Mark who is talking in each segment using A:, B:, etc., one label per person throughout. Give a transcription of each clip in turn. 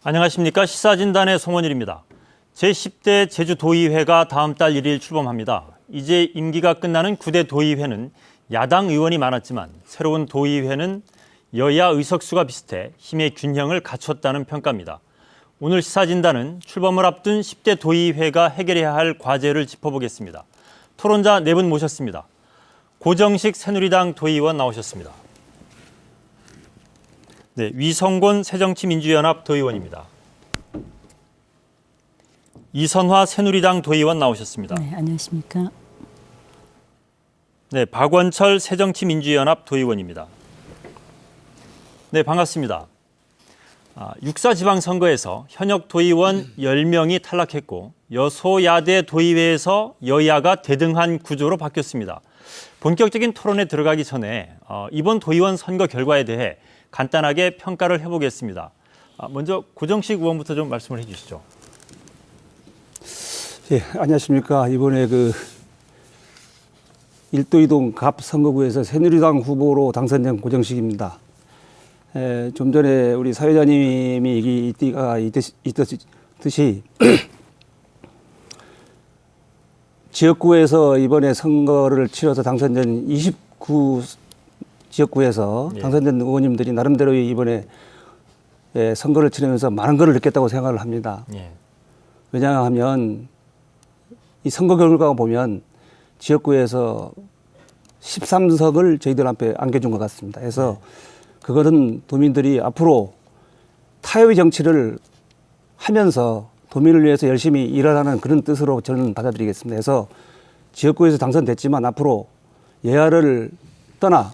A: 안녕하십니까. 시사진단의 송원일입니다. 제10대 제주도의회가 다음 달 1일 출범합니다. 이제 임기가 끝나는 9대 도의회는 야당 의원이 많았지만 새로운 도의회는 여야 의석수가 비슷해 힘의 균형을 갖췄다는 평가입니다. 오늘 시사진단은 출범을 앞둔 10대 도의회가 해결해야 할 과제를 짚어보겠습니다. 토론자 4분 모셨습니다. 고정식 새누리당 도의원 나오셨습니다. 네, 위성곤 새정치민주연합 도의원입니다. 이선화 새누리당 도의원 나오셨습니다.
B: 네, 안녕하십니까.
A: 네, 박원철 새정치민주연합 도의원입니다. 네, 반갑습니다. 육사지방선거에서 현역 도의원 10명이 탈락했고 여소야대 도의회에서 여야가 대등한 구조로 바뀌었습니다. 본격적인 토론에 들어가기 전에 이번 도의원 선거 결과에 대해 간단하게 평가를 해보겠습니다. 먼저 고정식 의원부터 좀 말씀을 해주시죠.
C: 예, 안녕하십니까. 이번에 일도이동 갑 선거구에서 새누리당 후보로 당선된 고정식입니다. 좀 전에 우리 사회자님이 얘기가 있듯이 지역구에서 이번에 선거를 치러서 당선된 29 지역구에서 당선된 의원님들이 나름대로 이번에 선거를 치르면서 많은 걸 느꼈다고 생각을 합니다. 왜냐하면 이 선거 결과가 보면 지역구에서 13석을 저희들 앞에 안겨준 것 같습니다. 그래서 그것은 도민들이 앞으로 타협의 정치를 하면서 도민을 위해서 열심히 일하라는 그런 뜻으로 저는 받아들이겠습니다. 그래서 지역구에서 당선됐지만 앞으로 여야를 떠나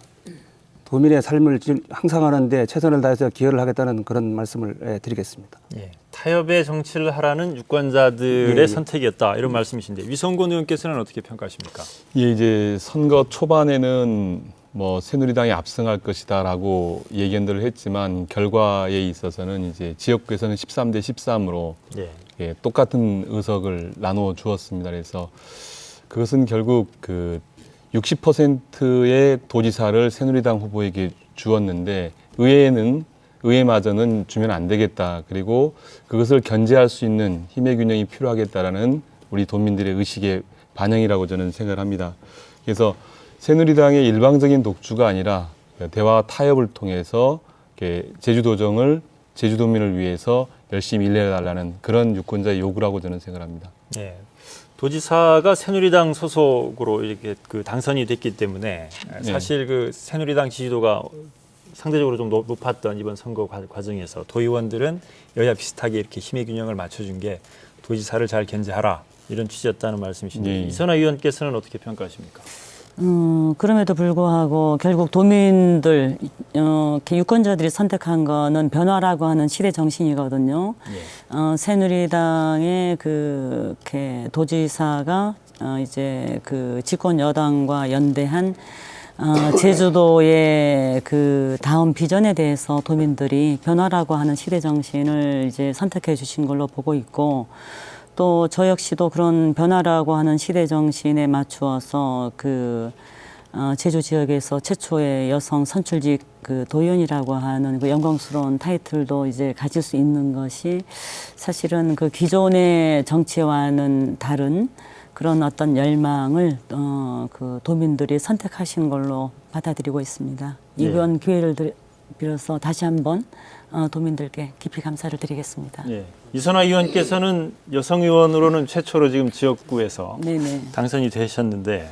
C: 도민의 삶을 향상하는 데 최선을 다해서 기여를 하겠다는 그런 말씀을 드리겠습니다.
A: 예, 타협의 정치를 하라는 유권자들의 선택이었다, 이런 말씀이신데 위성곤 의원께서는 어떻게 평가하십니까?
D: 예, 이제 선거 초반에는 새누리당이 압승할 것이다라고 예견들을 했지만 결과에 있어서는 이제 지역구에서는 13대 13으로 똑같은 의석을 나누어 주었습니다. 그래서 그것은 결국 60%의 도지사를 새누리당 후보에게 주었는데 의회마저는 주면 안 되겠다. 그리고 그것을 견제할 수 있는 힘의 균형이 필요하겠다라는 우리 도민들의 의식의 반영이라고 저는 생각을 합니다. 그래서 새누리당의 일방적인 독주가 아니라 대화 타협을 통해서 제주도정을 제주도민을 위해서 열심히 일해달라는 그런 유권자의 요구라고 저는 생각합니다.
A: 네. 도지사가 새누리당 소속으로 이렇게 당선이 됐기 때문에 사실 새누리당 지지도가 상대적으로 좀 높았던 이번 선거 과정에서 도의원들은 여야 비슷하게 이렇게 힘의 균형을 맞춰준 게 도지사를 잘 견제하라, 이런 취지였다는 말씀이신데 이선화 의원께서는 어떻게 평가하십니까?
B: 그럼에도 불구하고 결국 도민들, 유권자들이 선택한 거는 변화라고 하는 시대 정신이거든요. 새누리당의 도지사가 이제 집권 여당과 연대한 제주도의 다음 비전에 대해서 도민들이 변화라고 하는 시대 정신을 이제 선택해 주신 걸로 보고 있고, 또 저 역시도 그런 변화라고 하는 시대 정신에 맞추어서 제주 지역에서 최초의 여성 선출직 도의원이라고 하는 영광스러운 타이틀도 이제 가질 수 있는 것이 사실은 기존의 정치와는 다른 그런 어떤 열망을 도민들이 선택하신 걸로 받아들이고 있습니다. 이번 기회를 빌어서 다시 한번 도민들께 깊이 감사를 드리겠습니다.
A: 이선화 의원께서는 여성 의원으로는 최초로 지금 지역구에서 당선이 되셨는데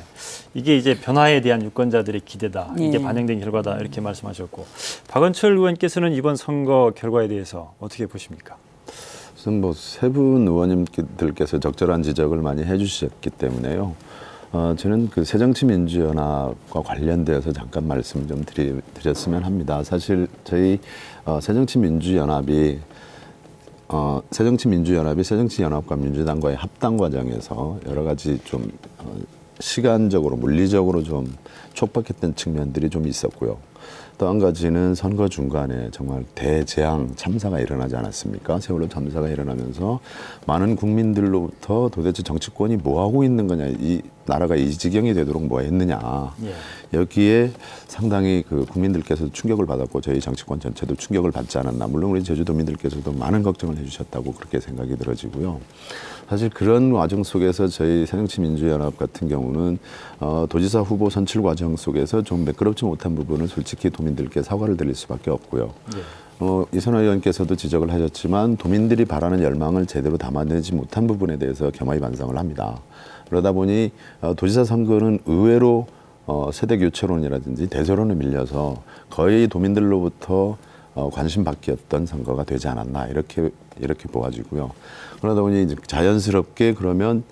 A: 이게 이제 변화에 대한 유권자들의 기대다, 이게 반영된 결과다, 이렇게 말씀하셨고, 박원철 의원께서는 이번 선거 결과에 대해서 어떻게 보십니까?
E: 우선 세 분 의원님들께서 적절한 지적을 많이 해주셨기 때문에요. 저는 새정치민주연합과 관련되어서 잠깐 말씀 좀 드렸으면 합니다. 사실 저희 새정치민주연합이 새정치연합과 민주당과의 합당 과정에서 여러 가지 좀 시간적으로, 물리적으로 좀 촉박했던 측면들이 좀 있었고요. 또 한 가지는 선거 중간에 정말 대재앙 참사가 일어나지 않았습니까? 세월호 참사가 일어나면서 많은 국민들로부터 도대체 정치권이 뭐 하고 있는 거냐, 이 나라가 이 지경이 되도록 뭐 했느냐.
A: 예.
E: 여기에 상당히 그 국민들께서 충격을 받았고 저희 정치권 전체도 충격을 받지 않았나. 물론 우리 제주도민들께서도 많은 걱정을 해주셨다고 그렇게 생각이 들어지고요. 사실 그런 와중 속에서 저희 새정치민주연합 같은 경우는 도지사 후보 선출 과정 속에서 좀 매끄럽지 못한 부분은 솔직히 도민들께 사과를 드릴 수밖에 없고요. 이선화 의원께서도 지적을 하셨지만 도민들이 바라는 열망을 제대로 담아내지 못한 부분에 대해서 겸허히 반성을 합니다. 그러다 보니 도지사 선거는 의외로 세대 교체론이라든지 대세론에 밀려서 거의 도민들로부터 관심 밖이었던 선거가 되지 않았나 이렇게 보아지고요. 그러다 보니 이제 자연스럽게 그러면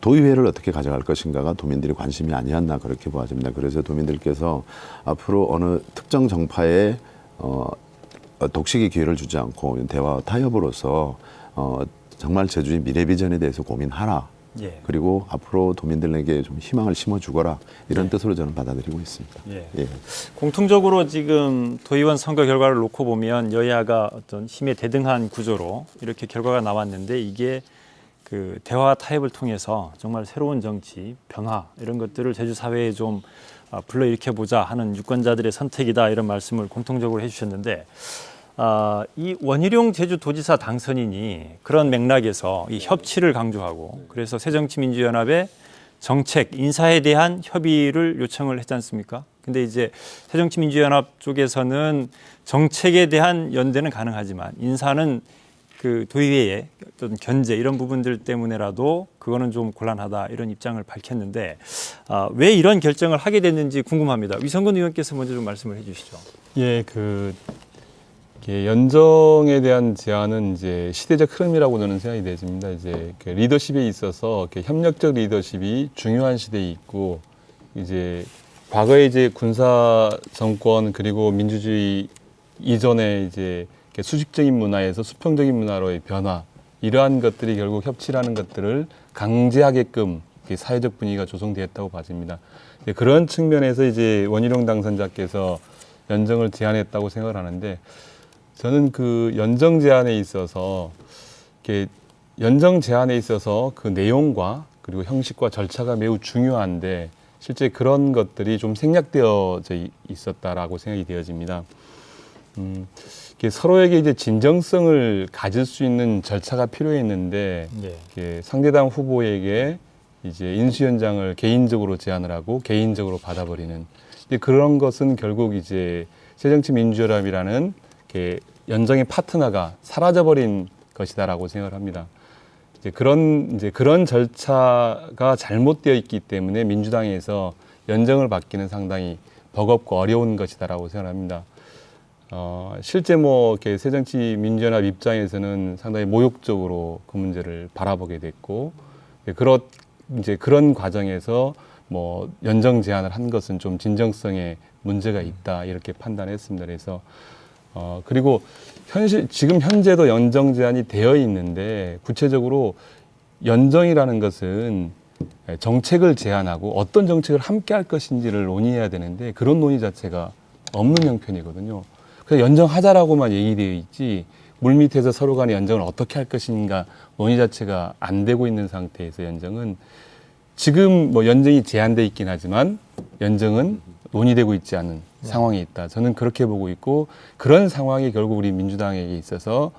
E: 도의회를 어떻게 가져갈 것인가가 도민들이 관심이 아니었나 그렇게 보아집니다. 그래서 도민들께서 앞으로 어느 특정 정파에 독식의 기회를 주지 않고 대화 타협으로서 정말 제주의 미래 비전에 대해서 고민하라.
A: 예.
E: 그리고 앞으로 도민들에게 좀 희망을 심어주거라 이런 뜻으로 저는 받아들이고 있습니다.
A: 예.
E: 예.
A: 공통적으로 지금 도의원 선거 결과를 놓고 보면 여야가 어떤 힘의 대등한 구조로 이렇게 결과가 나왔는데 이게 그 대화 타협을 통해서 정말 새로운 정치 변화 이런 것들을 제주 사회에 좀 불러일으켜 보자 하는 유권자들의 선택이다 이런 말씀을 공통적으로 해주셨는데 이 원희룡 제주도지사 당선인이 그런 맥락에서 이 협치를 강조하고 그래서 새정치민주연합의 정책 인사에 대한 협의를 요청을 했지 않습니까? 근데 이제 새정치민주연합 쪽에서는 정책에 대한 연대는 가능하지만 인사는 그 도의회의 어떤 견제 이런 부분들 때문에라도 그거는 좀 곤란하다 이런 입장을 밝혔는데 왜 이런 결정을 하게 됐는지 궁금합니다. 위성근 의원께서 먼저 좀 말씀을 해주시죠.
D: 예, 연정에 대한 제안은 이제 시대적 흐름이라고 저는 생각이 되집니다. 이제 리더십에 있어서 협력적 리더십이 중요한 시대에 있고 이제 과거에 이제 군사 정권 그리고 민주주의 이전에 이제 수직적인 문화에서 수평적인 문화로의 변화 이러한 것들이 결국 협치라는 것들을 강제하게끔 사회적 분위기가 조성되었다고 봐집니다. 그런 측면에서 이제 원희룡 당선자께서 연정을 제안했다고 생각을 하는데 저는 그 연정 제안에 있어서 연정 제안에 있어서 그 내용과 그리고 형식과 절차가 매우 중요한데 실제 그런 것들이 좀 생략되어져 있었다라고 생각이 되어집니다. 서로에게 이제 진정성을 가질 수 있는 절차가 필요했는데 상대당 후보에게 이제 인수연장을 개인적으로 제안을 하고 개인적으로 받아버리는 그런 것은 결국 이제 새정치민주연합이라는 연정의 파트너가 사라져버린 것이다라고 생각을 합니다. 이제 그런 절차가 잘못되어 있기 때문에 민주당에서 연정을 받기는 상당히 버겁고 어려운 것이다라고 생각합니다. 실제 이렇게 새정치민주연합 입장에서는 상당히 모욕적으로 그 문제를 바라보게 됐고, 그런 과정에서 연정 제안을 한 것은 좀 진정성에 문제가 있다 이렇게 판단했습니다. 그래서 그리고 지금 현재도 연정 제안이 되어 있는데 구체적으로 연정이라는 것은 정책을 제안하고 어떤 정책을 함께 할 것인지를 논의해야 되는데 그런 논의 자체가 없는 형편이거든요. 그래서 연정하자라고만 얘기되어 있지 물밑에서 서로 간의 연정을 어떻게 할 것인가 논의 자체가 안 되고 있는 상태에서 연정은 지금 연정이 제한돼 있긴 하지만 연정은 논의되고 있지 않은 상황이 있다. 저는 그렇게 보고 있고 그런 상황이 결국 우리 민주당에게 있어서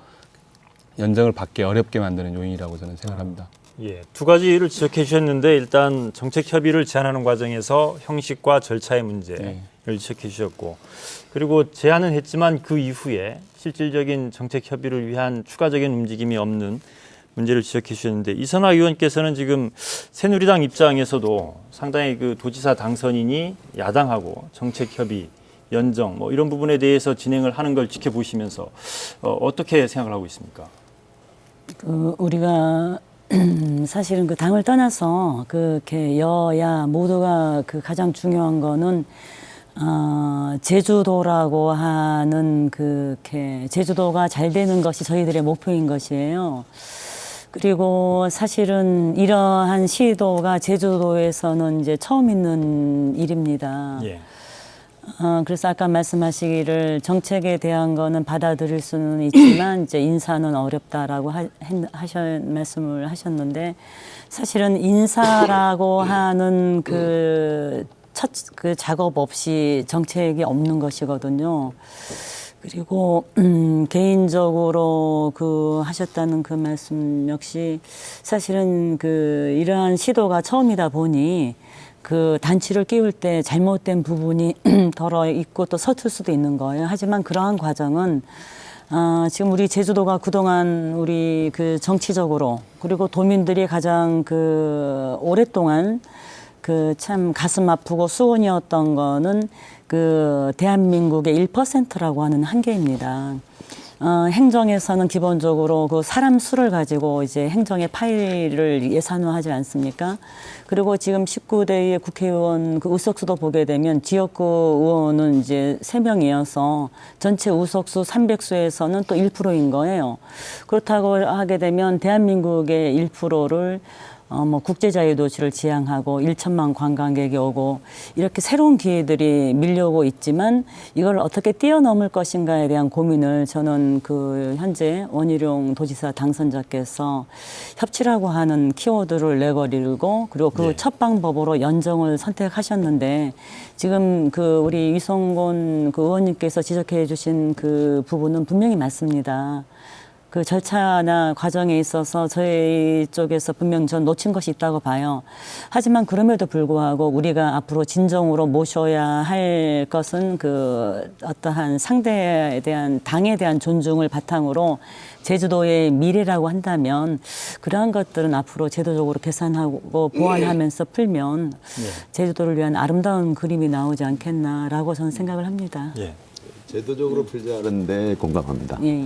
D: 연정을 받기 어렵게 만드는 요인이라고 저는 생각합니다.
A: 예, 두 가지를 지적해 주셨는데 일단 정책 협의를 제안하는 과정에서 형식과 절차의 문제를 지적해 주셨고 그리고 제안은 했지만 그 이후에 실질적인 정책 협의를 위한 추가적인 움직임이 없는 문제를 지적해 주셨는데 이선화 의원께서는 지금 새누리당 입장에서도 상당히 그 도지사 당선인이 야당하고 정책 협의, 연정 이런 부분에 대해서 진행을 하는 걸 지켜보시면서 어떻게 생각을 하고 있습니까?
B: 우리가 사실은 그 당을 떠나서 그렇게 여야 모두가 그 가장 중요한 거는 제주도라고 하는 그렇게 제주도가 잘 되는 것이 저희들의 목표인 것이에요. 그리고 사실은 이러한 시도가 제주도에서는 이제 처음 있는 일입니다.
A: 예.
B: 그래서 아까 말씀하시기를 정책에 대한 거는 받아들일 수는 있지만 이제 인사는 어렵다라고 말씀을 하셨는데 사실은 인사라고 하는 그 작업 없이 정책이 없는 것이거든요. 그리고 개인적으로 하셨다는 그 말씀 역시 사실은 이러한 시도가 처음이다 보니 단추를 끼울 때 잘못된 부분이 덜어 있고 또 서툴 수도 있는 거예요. 하지만 그러한 과정은 지금 우리 제주도가 그동안 우리 정치적으로 그리고 도민들이 가장 오랫동안 참 가슴 아프고 수원이었던 거는 대한민국의 1%라고 하는 한계입니다. 행정에서는 기본적으로 사람 수를 가지고 이제 행정의 파일을 예산화하지 않습니까? 그리고 지금 19대의 국회의원 의석수도 보게 되면 지역구 의원은 이제 3명이어서 전체 의석수 300수에서는 또 1%인 거예요. 그렇다고 하게 되면 대한민국의 1%를 국제자유도시를 지향하고 1천만 관광객이 오고 이렇게 새로운 기회들이 밀려오고 있지만 이걸 어떻게 뛰어넘을 것인가에 대한 고민을 저는 현재 원희룡 도지사 당선자께서 협치라고 하는 키워드를 내걸고 그리고 첫 방법으로 연정을 선택하셨는데 지금 우리 이성곤 의원님께서 지적해 주신 부분은 분명히 맞습니다. 절차나 과정에 있어서 저희 쪽에서 분명 전 놓친 것이 있다고 봐요. 하지만 그럼에도 불구하고 우리가 앞으로 진정으로 모셔야 할 것은 어떠한 상대에 대한 당에 대한 존중을 바탕으로 제주도의 미래라고 한다면 그러한 것들은 앞으로 제도적으로 계산하고 보완하면서 풀면 제주도를 위한 아름다운 그림이 나오지 않겠나라고 저는 생각을 합니다.
A: 예.
E: 제도적으로 풀자는데 공감합니다.
B: 예.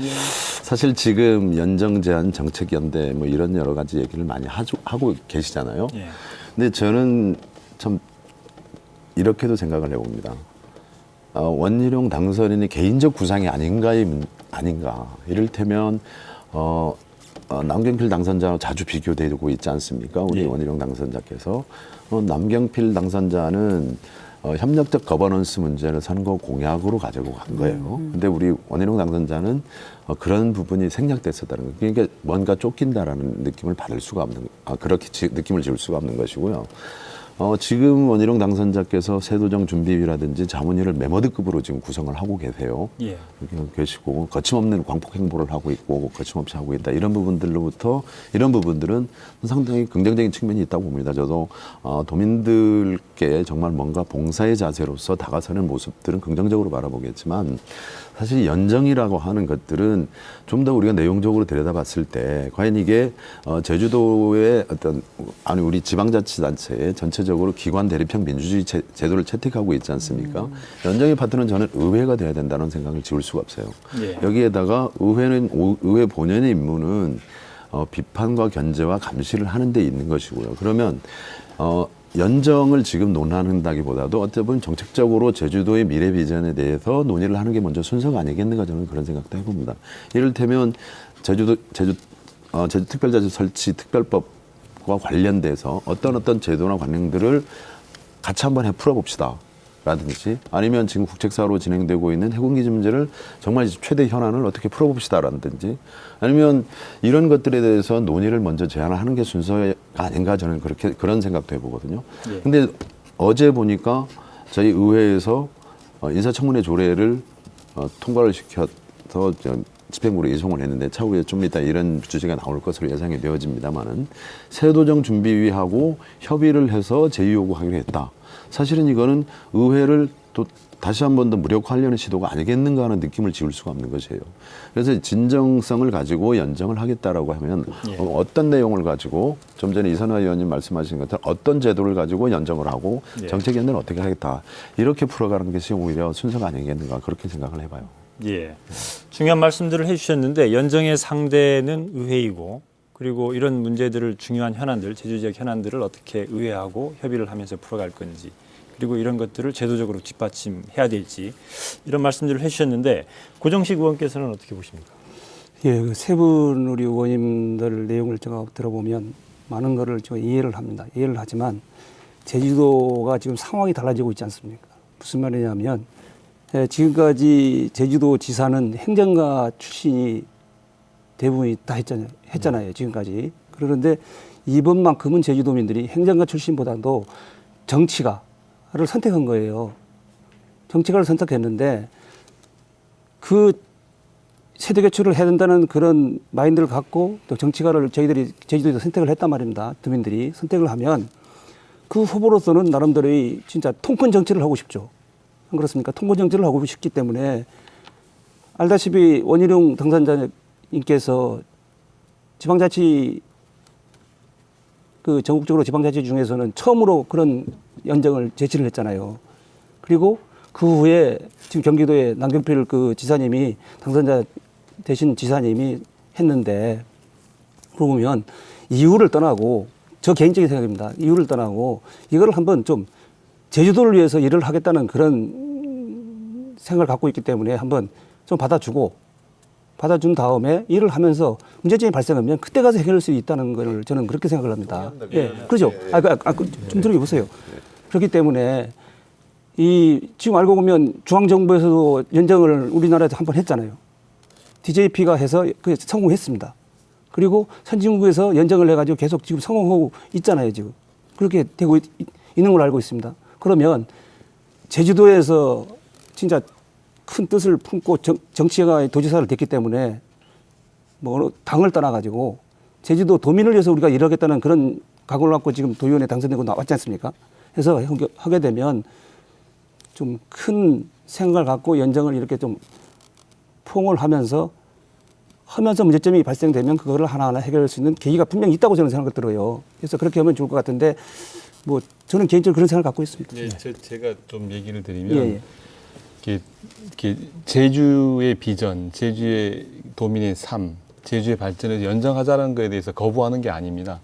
E: 사실 지금 연정 제한 정책연대 이런 여러 가지 얘기를 많이 하고 계시잖아요.
A: 예.
E: 근데 저는 참 이렇게도 생각을 해봅니다. 원희룡 당선인이 개인적 구상이 아닌가. 이를테면 남경필 당선자와 자주 비교되고 있지 않습니까? 우리 원희룡 당선자께서 남경필 당선자는 협력적 거버넌스 문제를 선거 공약으로 가지고 간 거예요. 근데 우리 원희룡 당선자는 그런 부분이 생략됐었다는 거예요. 그러니까 뭔가 쫓긴다라는 느낌을 받을 수가 없는, 그렇게 느낌을 지울 수가 없는 것이고요. 지금 원희룡 당선자께서 세도정 준비위라든지 자문위를 메모드급으로 지금 구성을 하고 계세요.
A: 예.
E: 이렇게 계시고 거침없는 광폭 행보를 하고 있고 거침없이 하고 있다. 이런 부분들로부터 이런 부분들은 상당히 긍정적인 측면이 있다고 봅니다. 저도 도민들께 정말 뭔가 봉사의 자세로서 다가서는 모습들은 긍정적으로 바라보겠지만 사실 연정이라고 하는 것들은 좀 더 우리가 내용적으로 들여다봤을 때 과연 이게 제주도의 우리 지방자치단체의 전체적으로 기관 대립형 민주주의 제도를 채택하고 있지 않습니까? 연정의 파트는 저는 의회가 돼야 된다는 생각을 지울 수가 없어요.
A: 예.
E: 여기에다가 의회 본연의 임무는 비판과 견제와 감시를 하는 데 있는 것이고요. 그러면 연정을 지금 논한다기보다도 어떻게 보면 정책적으로 제주도의 미래 비전에 대해서 논의를 하는 게 먼저 순서가 아니겠는가 저는 그런 생각도 해봅니다. 이를테면 제주 특별자치 설치 특별법과 관련돼서 어떤 제도나 관행들을 같이 한번 풀어봅시다. 라든지 아니면 지금 국책사로 진행되고 있는 해군기지 문제를 정말 최대 현안을 어떻게 풀어봅시다라든지 아니면 이런 것들에 대해서 논의를 먼저 제안하는 게 순서가 아닌가 저는 그런 생각도 해보거든요. 근데 어제 보니까 저희 의회에서 인사청문회 조례를 통과를 시켜서 집행부로 이송을 했는데 차후에 좀 이따 이런 주제가 나올 것으로 예상이 되어집니다만은 세도정 준비위하고 협의를 해서 제의 요구하기로 했다. 사실은 이거는 의회를 또 다시 한 번 더 무력화하려는 시도가 아니겠는가 하는 느낌을 지울 수가 없는 것이에요. 그래서 진정성을 가지고 연정을 하겠다라고 하면 어떤 내용을 가지고 좀 전에 이선화 의원님 말씀하신 것처럼 어떤 제도를 가지고 연정을 하고 정책 연대는 어떻게 하겠다. 이렇게 풀어가는 것이 오히려 순서가 아니겠는가 그렇게 생각을 해봐요.
A: 예. 중요한 말씀들을 해주셨는데 연정의 상대는 의회이고 그리고 이런 문제들을 중요한 현안들, 제주 지역 현안들을 어떻게 의회하고 협의를 하면서 풀어갈 건지 그리고 이런 것들을 제도적으로 뒷받침해야 될지 이런 말씀들을 해주셨는데 고정식 의원께서는 어떻게 보십니까?
C: 예, 세 분 우리 의원님들 내용을 제가 들어보면 많은 거를 제가 이해를 합니다. 이해를 하지만 제주도가 지금 상황이 달라지고 있지 않습니까? 무슨 말이냐면 지금까지 제주도 지사는 행정가 출신이 대부분이 다 했잖아요. 지금까지. 그런데 이번만큼은 제주도민들이 행정가 출신보다도 정치가를 선택한 거예요. 정치가를 선택했는데 그 세대 교체를 해야 된다는 그런 마인드를 갖고 또 정치가를 저희들이 제주도에서 선택을 했단 말입니다. 도민들이 선택을 하면 그 후보로서는 나름대로의 진짜 통큰 정치를 하고 싶죠. 안 그렇습니까? 통큰 정치를 하고 싶기 때문에 알다시피 원희룡 당선자님께서 지방자치 그 전국적으로 지방자치 중에서는 처음으로 그런 연정을 제시를 했잖아요. 그리고 그 후에 지금 경기도의 남경필 그 지사님이 당선자 되신 지사님이 했는데 그러고 보면 이유를 떠나고 저 개인적인 생각입니다. 이유를 떠나고 이거를 한번 좀 제주도를 위해서 일을 하겠다는 그런 생각을 갖고 있기 때문에 한번 좀 받아준 다음에 일을 하면서 문제점이 발생하면 그때 가서 해결할 수 있다는 걸 저는 그렇게 생각을 합니다. 예, 그렇죠. 좀 들어보세요. 그렇기 때문에 지금 알고 보면 중앙정부에서도 연정을 우리나라에서 한번 했잖아요. DJP가 해서 성공했습니다. 그리고 선진국에서 연정을 해가지고 계속 지금 성공하고 있잖아요, 지금. 그렇게 되고 있는 걸 알고 있습니다. 그러면 제주도에서 진짜 큰 뜻을 품고 정치가 도지사를 됐기 때문에 뭐 당을 떠나가지고 제주도 도민을 위해서 우리가 일하겠다는 그런 각오를 갖고 지금 도의원에 당선되고 나왔지 않습니까? 그래서 하게 되면 좀 큰 생각을 갖고 연정을 이렇게 좀 포옹을 하면서 문제점이 발생되면 그거를 하나하나 해결할 수 있는 계기가 분명히 있다고 저는 생각이 들어요. 그래서 그렇게 하면 좋을 것 같은데 뭐 저는 개인적으로 그런 생각을 갖고 있습니다.
D: 예, 제가 좀 얘기를 드리면
C: 예.
D: 이렇게 제주의 비전, 제주의 도민의 삶, 제주의 발전을 연정하자는 것에 대해서 거부하는 게 아닙니다.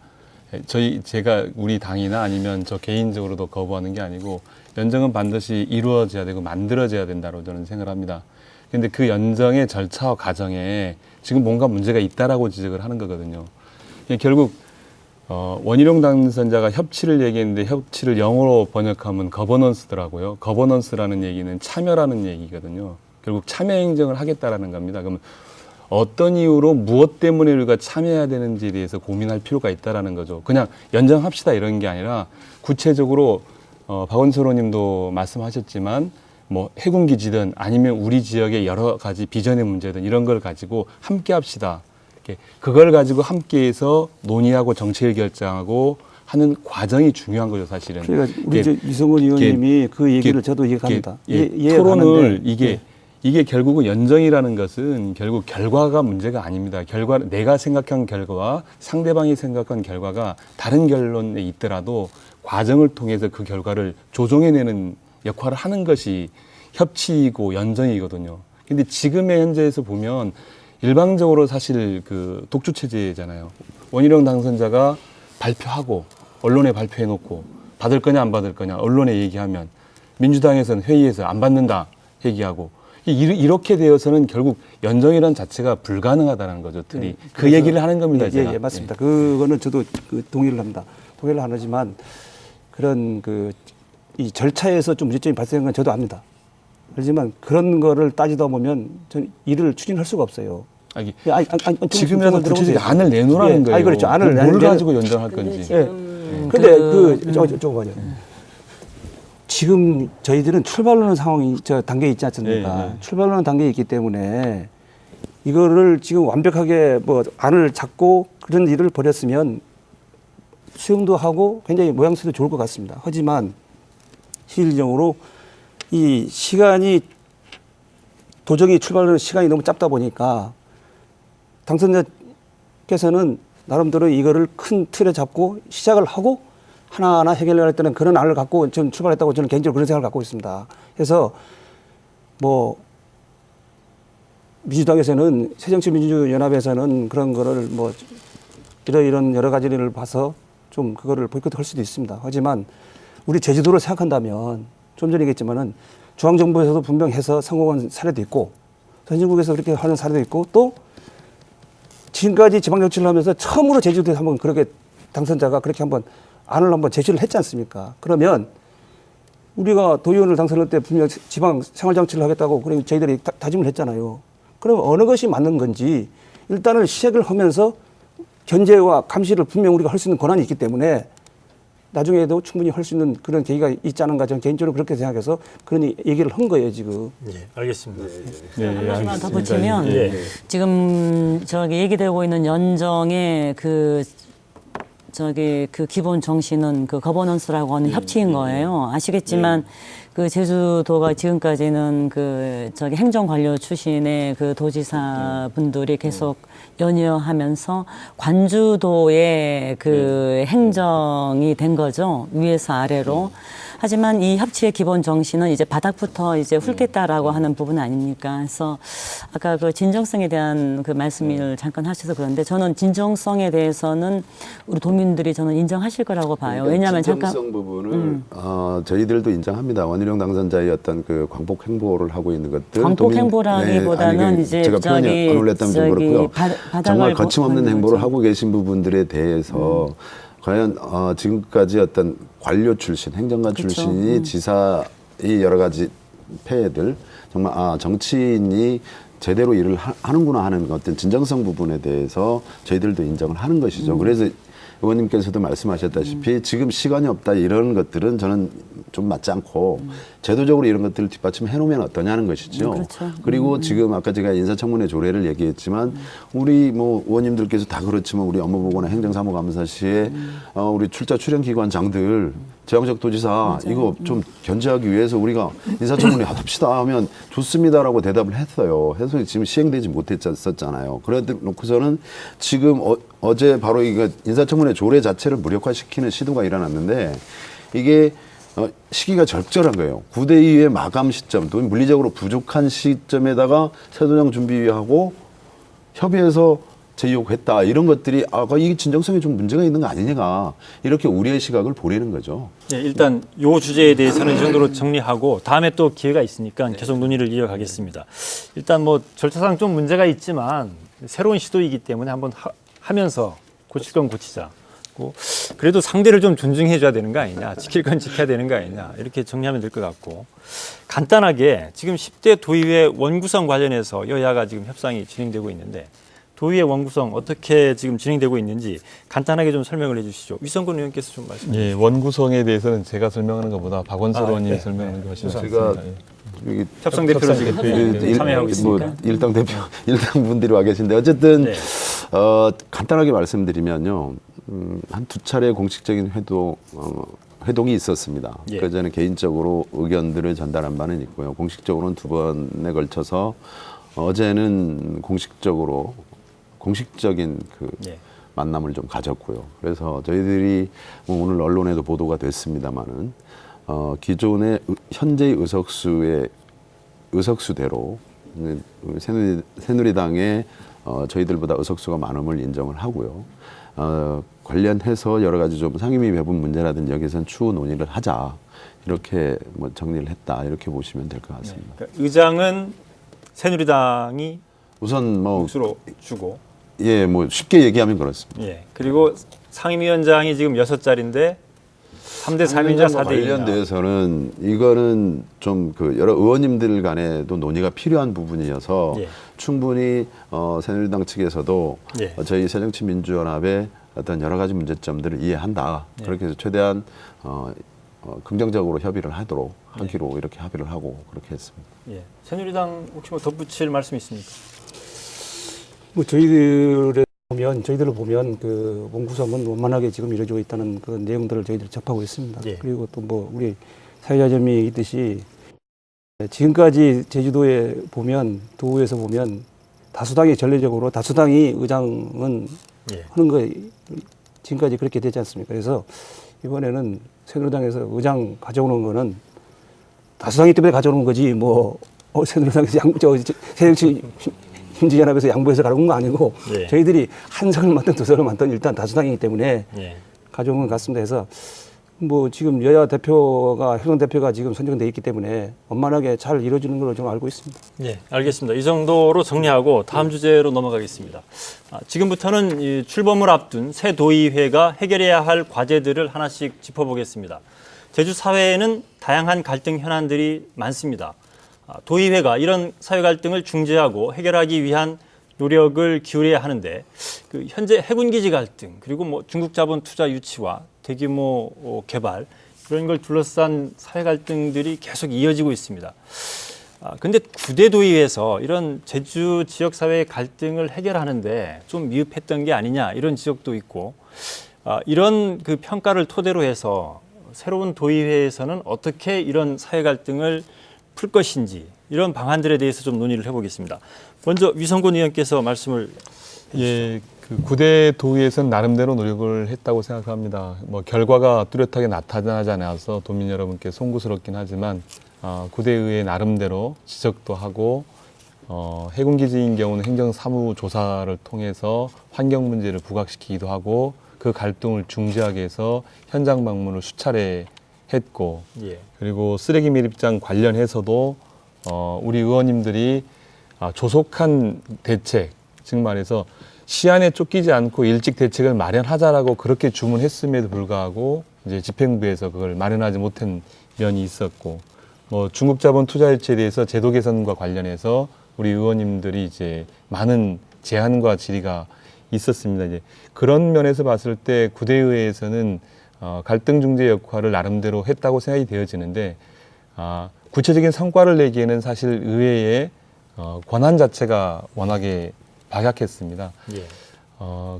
D: 제가 우리 당이나 아니면 저 개인적으로도 거부하는 게 아니고 연정은 반드시 이루어져야 되고 만들어져야 된다고 저는 생각을 합니다. 그런데 그 연정의 절차와 과정에 지금 뭔가 문제가 있다라고 지적을 하는 거거든요. 결국 원희룡 당선자가 협치를 얘기했는데 협치를 영어로 번역하면 거버넌스더라고요. 거버넌스라는 얘기는 참여라는 얘기거든요. 결국 참여 행정을 하겠다라는 겁니다. 그러면 어떤 이유로 무엇 때문에 우리가 참여해야 되는지에 대해서 고민할 필요가 있다라는 거죠. 그냥 연정합시다 이런 게 아니라 구체적으로 박원순 의원님도 말씀하셨지만 뭐 해군기지든 아니면 우리 지역의 여러 가지 비전의 문제든 이런 걸 가지고 함께 합시다. 이렇게 그걸 가지고 함께해서 논의하고 정책을 결정하고 하는 과정이 중요한 거죠, 사실은.
C: 그러니까 우리 이성훈 의원님이 그 얘기를 저도 이해합니다.
D: 토론을 이게 결국은 연정이라는 것은 결국 결과가 문제가 아닙니다. 내가 생각한 결과와 상대방이 생각한 결과가 다른 결론에 있더라도 과정을 통해서 그 결과를 조정해내는 역할을 하는 것이 협치이고 연정이거든요. 근데 지금의 현재에서 보면 일방적으로 사실 그 독주 체제잖아요. 원희룡 당선자가 발표하고 언론에 발표해놓고 받을 거냐 안 받을 거냐 언론에 얘기하면 민주당에서는 회의에서 안 받는다 얘기하고 이렇게 되어서는 결국 연정이라는 자체가 불가능하다는 거죠. 틀이. 그 얘기를 하는 겁니다. 제가.
C: 예, 맞습니다. 그거는 저도 동의를 합니다. 동의를 안 하지만 그런 이 절차에서 좀 문제점이 발생한 건 저도 압니다. 그렇지만 그런 거를 따지다 보면 전 일을 추진할 수가 없어요.
D: 지금이라도 구체적인 안을 내놓으라는 거예요.
C: 그렇죠.
D: 뭘 가지고 연정할 건지.
C: 근데 조금만요. 지금 저희들은 출발하는 단계에 있지 않습니까? 출발하는 단계에 있기 때문에 이거를 지금 완벽하게 안을 잡고 그런 일을 벌였으면 수용도 하고 굉장히 모양새도 좋을 것 같습니다. 하지만 실질적으로 이 시간이 도정이 출발하는 시간이 너무 짧다 보니까 당선자께서는 나름대로 이거를 큰 틀에 잡고 시작을 하고 하나하나 해결할 때는 그런 안을 갖고 좀 출발했다고 저는 개인적으로 그런 생각을 갖고 있습니다. 그래서 민주당에서는 새정치민주연합에서는 그런 거를 이런 여러 가지를 봐서 좀 그거를 보이콧할 수도 있습니다. 하지만 우리 제주도를 생각한다면 좀 전에 얘기했지만은 중앙정부에서도 분명 해서 성공한 사례도 있고 선진국에서 그렇게 하는 사례도 있고 또 지금까지 지방정치를 하면서 처음으로 제주도에서 한번 그렇게 당선자가 그렇게 안을 제시를 했지 않습니까? 그러면 우리가 도의원을 당선할 때 분명 지방 생활장치를 하겠다고 그래 저희들이 다짐을 했잖아요. 그럼 어느 것이 맞는 건지 일단은 시행을 하면서 견제와 감시를 분명 우리가 할 수 있는 권한이 있기 때문에 나중에도 충분히 할 수 있는 그런 계기가 있지 않은가 저는 개인적으로 그렇게 생각해서 그런 얘기를 한 거예요 지금.
A: 예, 알겠습니다.
B: 한 가지만 더 붙이면 지금 저기 얘기되고 있는 연정의 그 기본 정신은 그 거버넌스라고 하는 협치인 거예요. 아시겠지만 그 제주도가 지금까지는 그 행정관료 출신의 그 도지사 분들이 계속 연이어하면서 관주도의 그 행정이 된 거죠. 위에서 아래로. 하지만 이 협치의 기본 정신은 이제 바닥부터 이제 훑겠다라고 하는 부분 아닙니까? 그래서 아까 그 진정성에 대한 그 말씀을 잠깐 하셔서 그런데 저는 진정성에 대해서는 우리 도민들이 저는 인정하실 거라고 봐요. 왜냐하면
E: 진정성 부분을 저희들도 인정합니다. 원희룡 당선자의 어떤 그 광복 행보를 하고 있는 것들.
B: 광복 행보라기보다는 이제
E: 제가 표현이 안 올렸다면 좀 그렇고요. 정말 거침없는 행보를 하고 계신 부분들에 대해서 과연 지금까지 어떤 관료 출신, 행정관 출신이 지사의 여러 가지 폐해들 정말 정치인이 제대로 일을 하는구나 하는 어떤 진정성 부분에 대해서 저희들도 인정을 하는 것이죠. 그래서 의원님께서도 말씀하셨다시피 지금 시간이 없다 이런 것들은 저는 좀 맞지 않고 제도적으로 이런 것들을 뒷받침해 놓으면 어떠냐는 것이죠.
B: 그렇죠.
E: 그리고 지금 아까 제가 인사청문회 조례를 얘기했지만 우리 뭐 의원님들께서 다 그렇지만 우리 업무보고나 행정사무감사 시에 우리 출자 출연기관장들 제왕적 도지사 이거 좀 견제하기 위해서 우리가 인사청문회 합시다 하면 좋습니다라고 대답을 했어요. 해서 지금 시행되지 못했었잖아요. 그래 놓고서는 지금 어제 바로 이거 인사청문회 조례 자체를 무력화시키는 시도가 일어났는데 이게 시기가 적절한 거예요. 9대2의 마감 시점, 또 물리적으로 부족한 시점에다가 새도장 준비하고 협의해서 제의요구했다. 이런 것들이 이게 진정성에 좀 문제가 있는 거 아니냐가 이렇게 우리의 시각을 보이는 거죠.
A: 네, 일단 이 주제에 대해서는 이 정도로 정리하고 다음에 또 기회가 있으니까 계속 논의를 이어가겠습니다. 일단 뭐 절차상 좀 문제가 있지만 새로운 시도이기 때문에 한번 하면서 고칠 건 고치자. 그래도 상대를 좀 존중해 줘야 되는 거 아니냐, 지킬 건 지켜야 되는 거 아니냐, 이렇게 정리하면 될 것 같고, 간단하게 지금 10대 도의회 원구성 관련해서 여야가 지금 협상이 진행되고 있는데 도의회 원구성 어떻게 지금 진행되고 있는지 간단하게 좀 설명을 해 주시죠. 위성근 의원께서 좀 말씀해 주시죠.
D: 예, 원구성에 대해서는 제가 설명하는 것보다 박원석 의원님이 설명하는 게 훨씬
E: 제가
D: 낫습니다. 예.
A: 협상 대표로 지금 참여하고 있습니까?
E: 일당 대표, 일당 분들이 와 계신데 어쨌든 간단하게 말씀드리면요. 한 두 차례 공식적인 회동이 있었습니다.
A: 예.
E: 그 전에 개인적으로 의견들을 전달한 바는 있고요. 공식적으로는 두 번에 걸쳐서 어제는 공식적인 그 만남을 좀 가졌고요. 그래서 저희들이 오늘 언론에도 보도가 됐습니다만은 기존의 현재의 의석수대로 새누리당의 저희들보다 의석수가 많음을 인정을 하고요. 관련해서 여러 가지 좀 상임위 배분 문제라든지 여기선 추후 논의를 하자 이렇게 뭐 정리를 했다 이렇게 보시면 될 것 같습니다.
A: 그러니까 의장은 새누리당이
E: 우선 뭐
A: 복수로 주고,
E: 뭐 쉽게 얘기하면 그렇습니다.
A: 그리고 상임위원장이 지금 6자리인데 3대 3이냐 4대 2냐.
E: 관련돼서는 이거는 좀 그 여러 의원님들 간에도 논의가 필요한 부분이어서 충분히 새누리당 측에서도 저희 새정치민주연합의 어떤 여러 가지 문제점들을 이해한다. 그렇게 해서 최대한 긍정적으로 협의를 하기로 이렇게 합의를 하고 그렇게 했습니다.
A: 새누리당 혹시 뭐 덧붙일 말씀 있습니까?
C: 뭐 저희들을 보면 그 원구성은 원만하게 지금 이루어지고 있다는 그런 내용들을 저희들이 접하고 있습니다. 그리고 또 뭐 우리 사회자점이 있듯이 지금까지 제주도에 보면 도에서 보면 다수당이 전례적으로 다수당이 의장은 하는 거 지금까지 그렇게 되지 않습니까? 그래서 이번에는 새누리당에서 의장 가져오는 거는 다수당이 때문에 가져오는 거지 뭐 새누리당에서 새정치민주연합에서 양보해서 가져온 거 아니고 저희들이 한 석을 맡든 두 석을 맡든 일단 다수당이기 때문에 가져온 것 같습니다. 해서 뭐 지금 여야 대표가 협상 대표가 지금 선정돼 있기 때문에 원만하게 잘 이루어지는 걸로 좀 알고 있습니다.
A: 알겠습니다. 이 정도로 정리하고 다음 주제로 넘어가겠습니다. 지금부터는 이 출범을 앞둔 새 도의회가 해결해야 할 과제들을 하나씩 짚어보겠습니다. 제주 사회에는 다양한 갈등 현안들이 많습니다. 도의회가 이런 사회 갈등을 중재하고 해결하기 위한 노력을 기울여야 하는데 현재 해군기지 갈등 그리고 중국 자본 투자 유치와 대규모 개발 이런 걸 둘러싼 사회 갈등들이 계속 이어지고 있습니다. 근데 구대 도의회에서 이런 제주 지역 사회의 갈등을 해결하는데 좀 미흡했던 게 아니냐 이런 지적도 있고 이런 그 평가를 토대로 해서 새로운 도의회에서는 어떻게 이런 사회 갈등을 풀 것인지 이런 방안들에 대해서 좀 논의를 해보겠습니다. 먼저 위성곤 의원께서 말씀을
D: 예, 그 구대 도의에서는 나름대로 노력을 했다고 생각합니다. 결과가 뚜렷하게 나타나지 않아서 도민 여러분께 송구스럽긴 하지만 구대의회 나름대로 지적도 하고 해군기지인 경우는 행정사무조사를 통해서 환경 문제를 부각시키기도 하고 그 갈등을 중재하기 위해서 현장 방문을 수차례 했고 그리고 쓰레기 밀입장 관련해서도 우리 의원님들이 조속한 대책, 즉 말해서 시한에 쫓기지 않고 일찍 대책을 마련하자라고 그렇게 주문했음에도 불구하고 이제 집행부에서 그걸 마련하지 못한 면이 있었고 중국 자본 투자 유치에 대해서 제도 개선과 관련해서 우리 의원님들이 이제 많은 제안과 질의가 있었습니다. 이제 그런 면에서 봤을 때 구대의회에서는 갈등 중재 역할을 나름대로 했다고 생각이 되어지는데 구체적인 성과를 내기에는 사실 의회의 권한 자체가 워낙에 박약했습니다.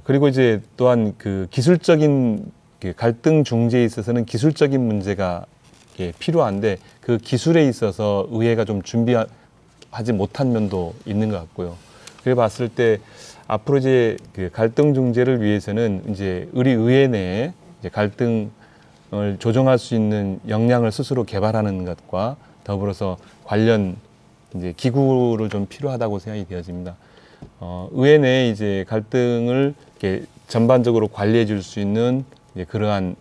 D: 그리고 이제 또한 그 기술적인 갈등 중재에 있어서는 기술적인 문제가 필요한데 그 기술에 있어서 의회가 좀 준비하지 못한 면도 있는 것 같고요. 그래 봤을 때 앞으로 이제 그 갈등 중재를 위해서는 이제 우리 의회 내에 이제 갈등을 조정할 수 있는 역량을 스스로 개발하는 것과 더불어서 관련 이제 기구를 좀 필요하다고 생각이 되어집니다. 의회 내에 이제 갈등을 이렇게 전반적으로 관리해 줄 수 있는 이제 그러한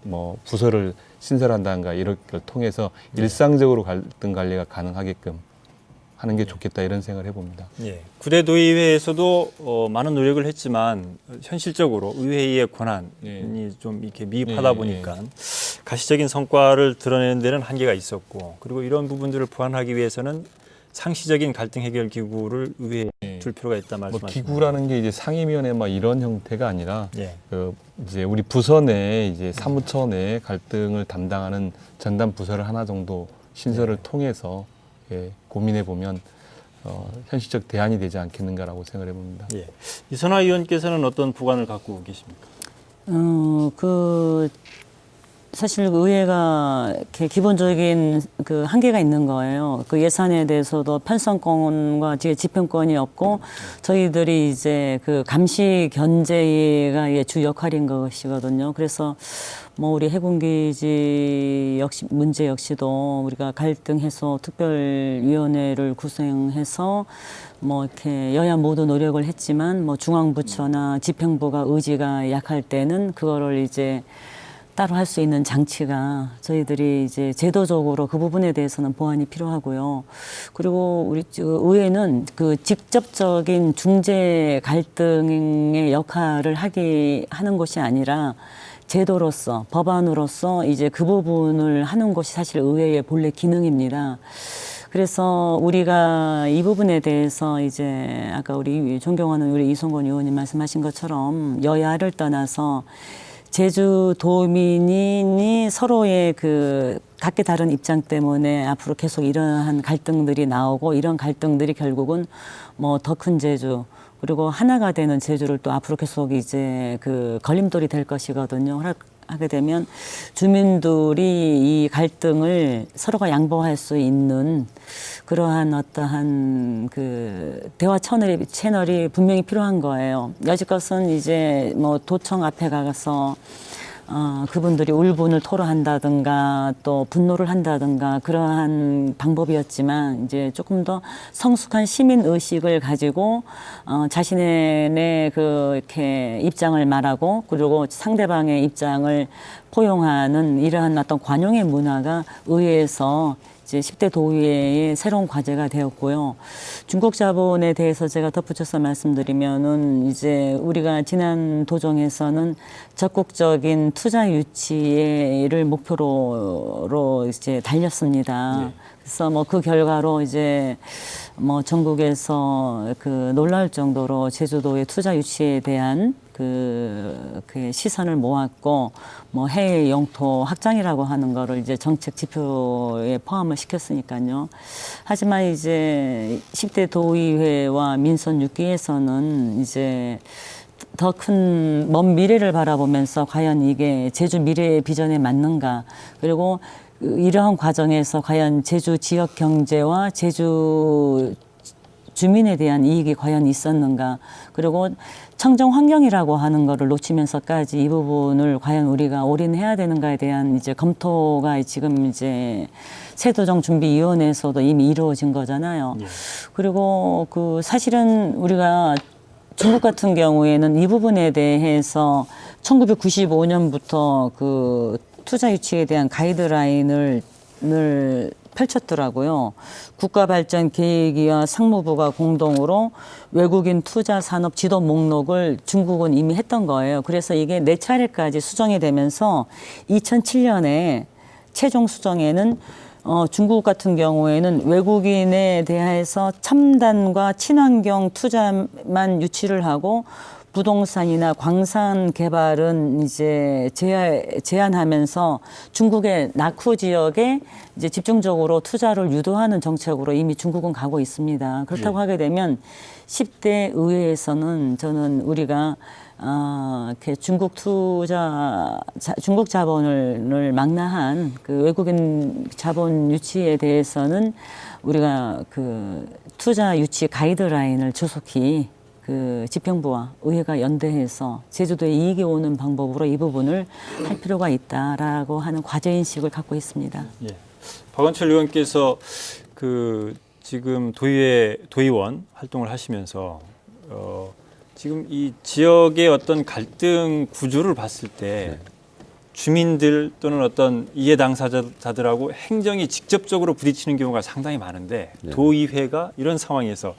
D: 부서를 신설한다든가 이런 걸 통해서 일상적으로 갈등 관리가 가능하게끔 하는 게 좋겠다 이런 생각을 해봅니다.
A: 구대 도의회에서도 많은 노력을 했지만 현실적으로 의회의 권한이 좀 이렇게 미흡하다 보니까 가시적인 성과를 드러내는 데는 한계가 있었고 그리고 이런 부분들을 보완하기 위해서는 상시적인 갈등 해결 기구를 의회에 둘 필요가 있다 말씀하셨습니다.
D: 기구라는 게 이제 상임위원회 이런 형태가 아니라 이제 우리 부서 내에 이제 사무처 내에 갈등을 담당하는 전담 부서를 하나 정도 신설을 통해서 고민해 보면 현실적 대안이 되지 않겠는가라고 생각을 해봅니다.
A: 이선화 의원께서는 어떤 부관을 갖고 계십니까?
B: 사실 의회가 이렇게 기본적인 그 한계가 있는 거예요. 그 예산에 대해서도 편성권과 집행권이 없고 저희들이 이제 그 감시 견제가 주 역할인 것이거든요. 그래서 우리 해군기지 문제 역시도 우리가 갈등 해소 특별위원회를 구성해서 이렇게 여야 모두 노력을 했지만 중앙부처나 집행부가 의지가 약할 때는 그거를 이제 따로 할 수 있는 장치가 저희들이 이제 제도적으로 그 부분에 대해서는 보완이 필요하고요. 그리고 우리 의회는 그 직접적인 중재 갈등의 역할을 하는 것이 아니라 제도로서 법안으로서 이제 그 부분을 하는 것이 사실 의회의 본래 기능입니다. 그래서 우리가 이 부분에 대해서 이제 아까 우리 존경하는 우리 이성곤 의원님 말씀하신 것처럼 여야를 떠나서 제주도민이 서로의 그 각기 다른 입장 때문에 앞으로 계속 이러한 갈등들이 나오고 이런 갈등들이 결국은 더 큰 제주 그리고 하나가 되는 제주를 또 앞으로 계속 이제 그 걸림돌이 될 것이거든요. 하게 되면 주민들이 이 갈등을 서로가 양보할 수 있는 그러한 어떠한 그 대화 채널이 분명히 필요한 거예요. 여지껏은 이제 도청 앞에 가서 그분들이 울분을 토로한다든가 또 분노를 한다든가 그러한 방법이었지만 이제 조금 더 성숙한 시민 의식을 가지고 자신의 이렇게 입장을 말하고 그리고 상대방의 입장을 포용하는 이러한 어떤 관용의 문화가 의회에서 이제 10대 도의회의 새로운 과제가 되었고요. 중국 자본에 대해서 제가 덧붙여서 말씀드리면은 이제 우리가 지난 도정에서는 적극적인 투자 유치를 목표로 이제 달렸습니다. 그래서 뭐 그 결과로 이제 뭐 전국에서 그 놀라울 정도로 제주도의 투자 유치에 대한 그 시선을 모았고 뭐 해외 영토 확장이라고 하는 거를 이제 정책 지표에 포함을 시켰으니까요. 하지만 이제 10대 도의회와 민선 6기에서는 이제 더 큰 먼 미래를 바라보면서 과연 이게 제주 미래의 비전에 맞는가, 그리고 이러한 과정에서 과연 제주 지역 경제와 제주 주민에 대한 이익이 과연 있었는가, 그리고 청정 환경이라고 하는 거를 놓치면서까지 이 부분을 과연 우리가 올인해야 되는가에 대한 이제 검토가 지금 이제 새도정 준비위원회에서도 이미 이루어진 거잖아요. 그리고 그 사실은 우리가 중국 같은 경우에는 이 부분에 대해서 1995년부터 그 투자 유치에 대한 가이드라인을 펼쳤더라고요. 국가발전계획위와 상무부가 공동으로 외국인 투자 산업 지도 목록을 중국은 이미 했던 거예요. 그래서 이게 4차례까지 수정이 되면서 2007년에 최종 수정에는 중국 같은 경우에는 외국인에 대해서 첨단과 친환경 투자만 유치를 하고 부동산이나 광산 개발은 이제 제한하면서 중국의 낙후 지역에 이제 집중적으로 투자를 유도하는 정책으로 이미 중국은 가고 있습니다. 그렇다고 하게 되면 10대 의회에서는 저는 우리가 이렇게 중국 자본을 망라한 그 외국인 자본 유치에 대해서는 우리가 그 투자 유치 가이드라인을 조속히 그 지평부와 의회가 연대해서 제주도에 이익이 오는 방법으로 이 부분을 할 필요가 있다라고 하는 과제인식을 갖고 있습니다.
A: 예. 박원철 의원께서 그 지금 도의원 활동을 하시면서 지금 이 지역의 어떤 갈등 구조를 봤을 때 주민들 또는 어떤 이해 당사자들하고 행정이 직접적으로 부딪히는 경우가 상당히 많은데 도의회가 이런 상황에서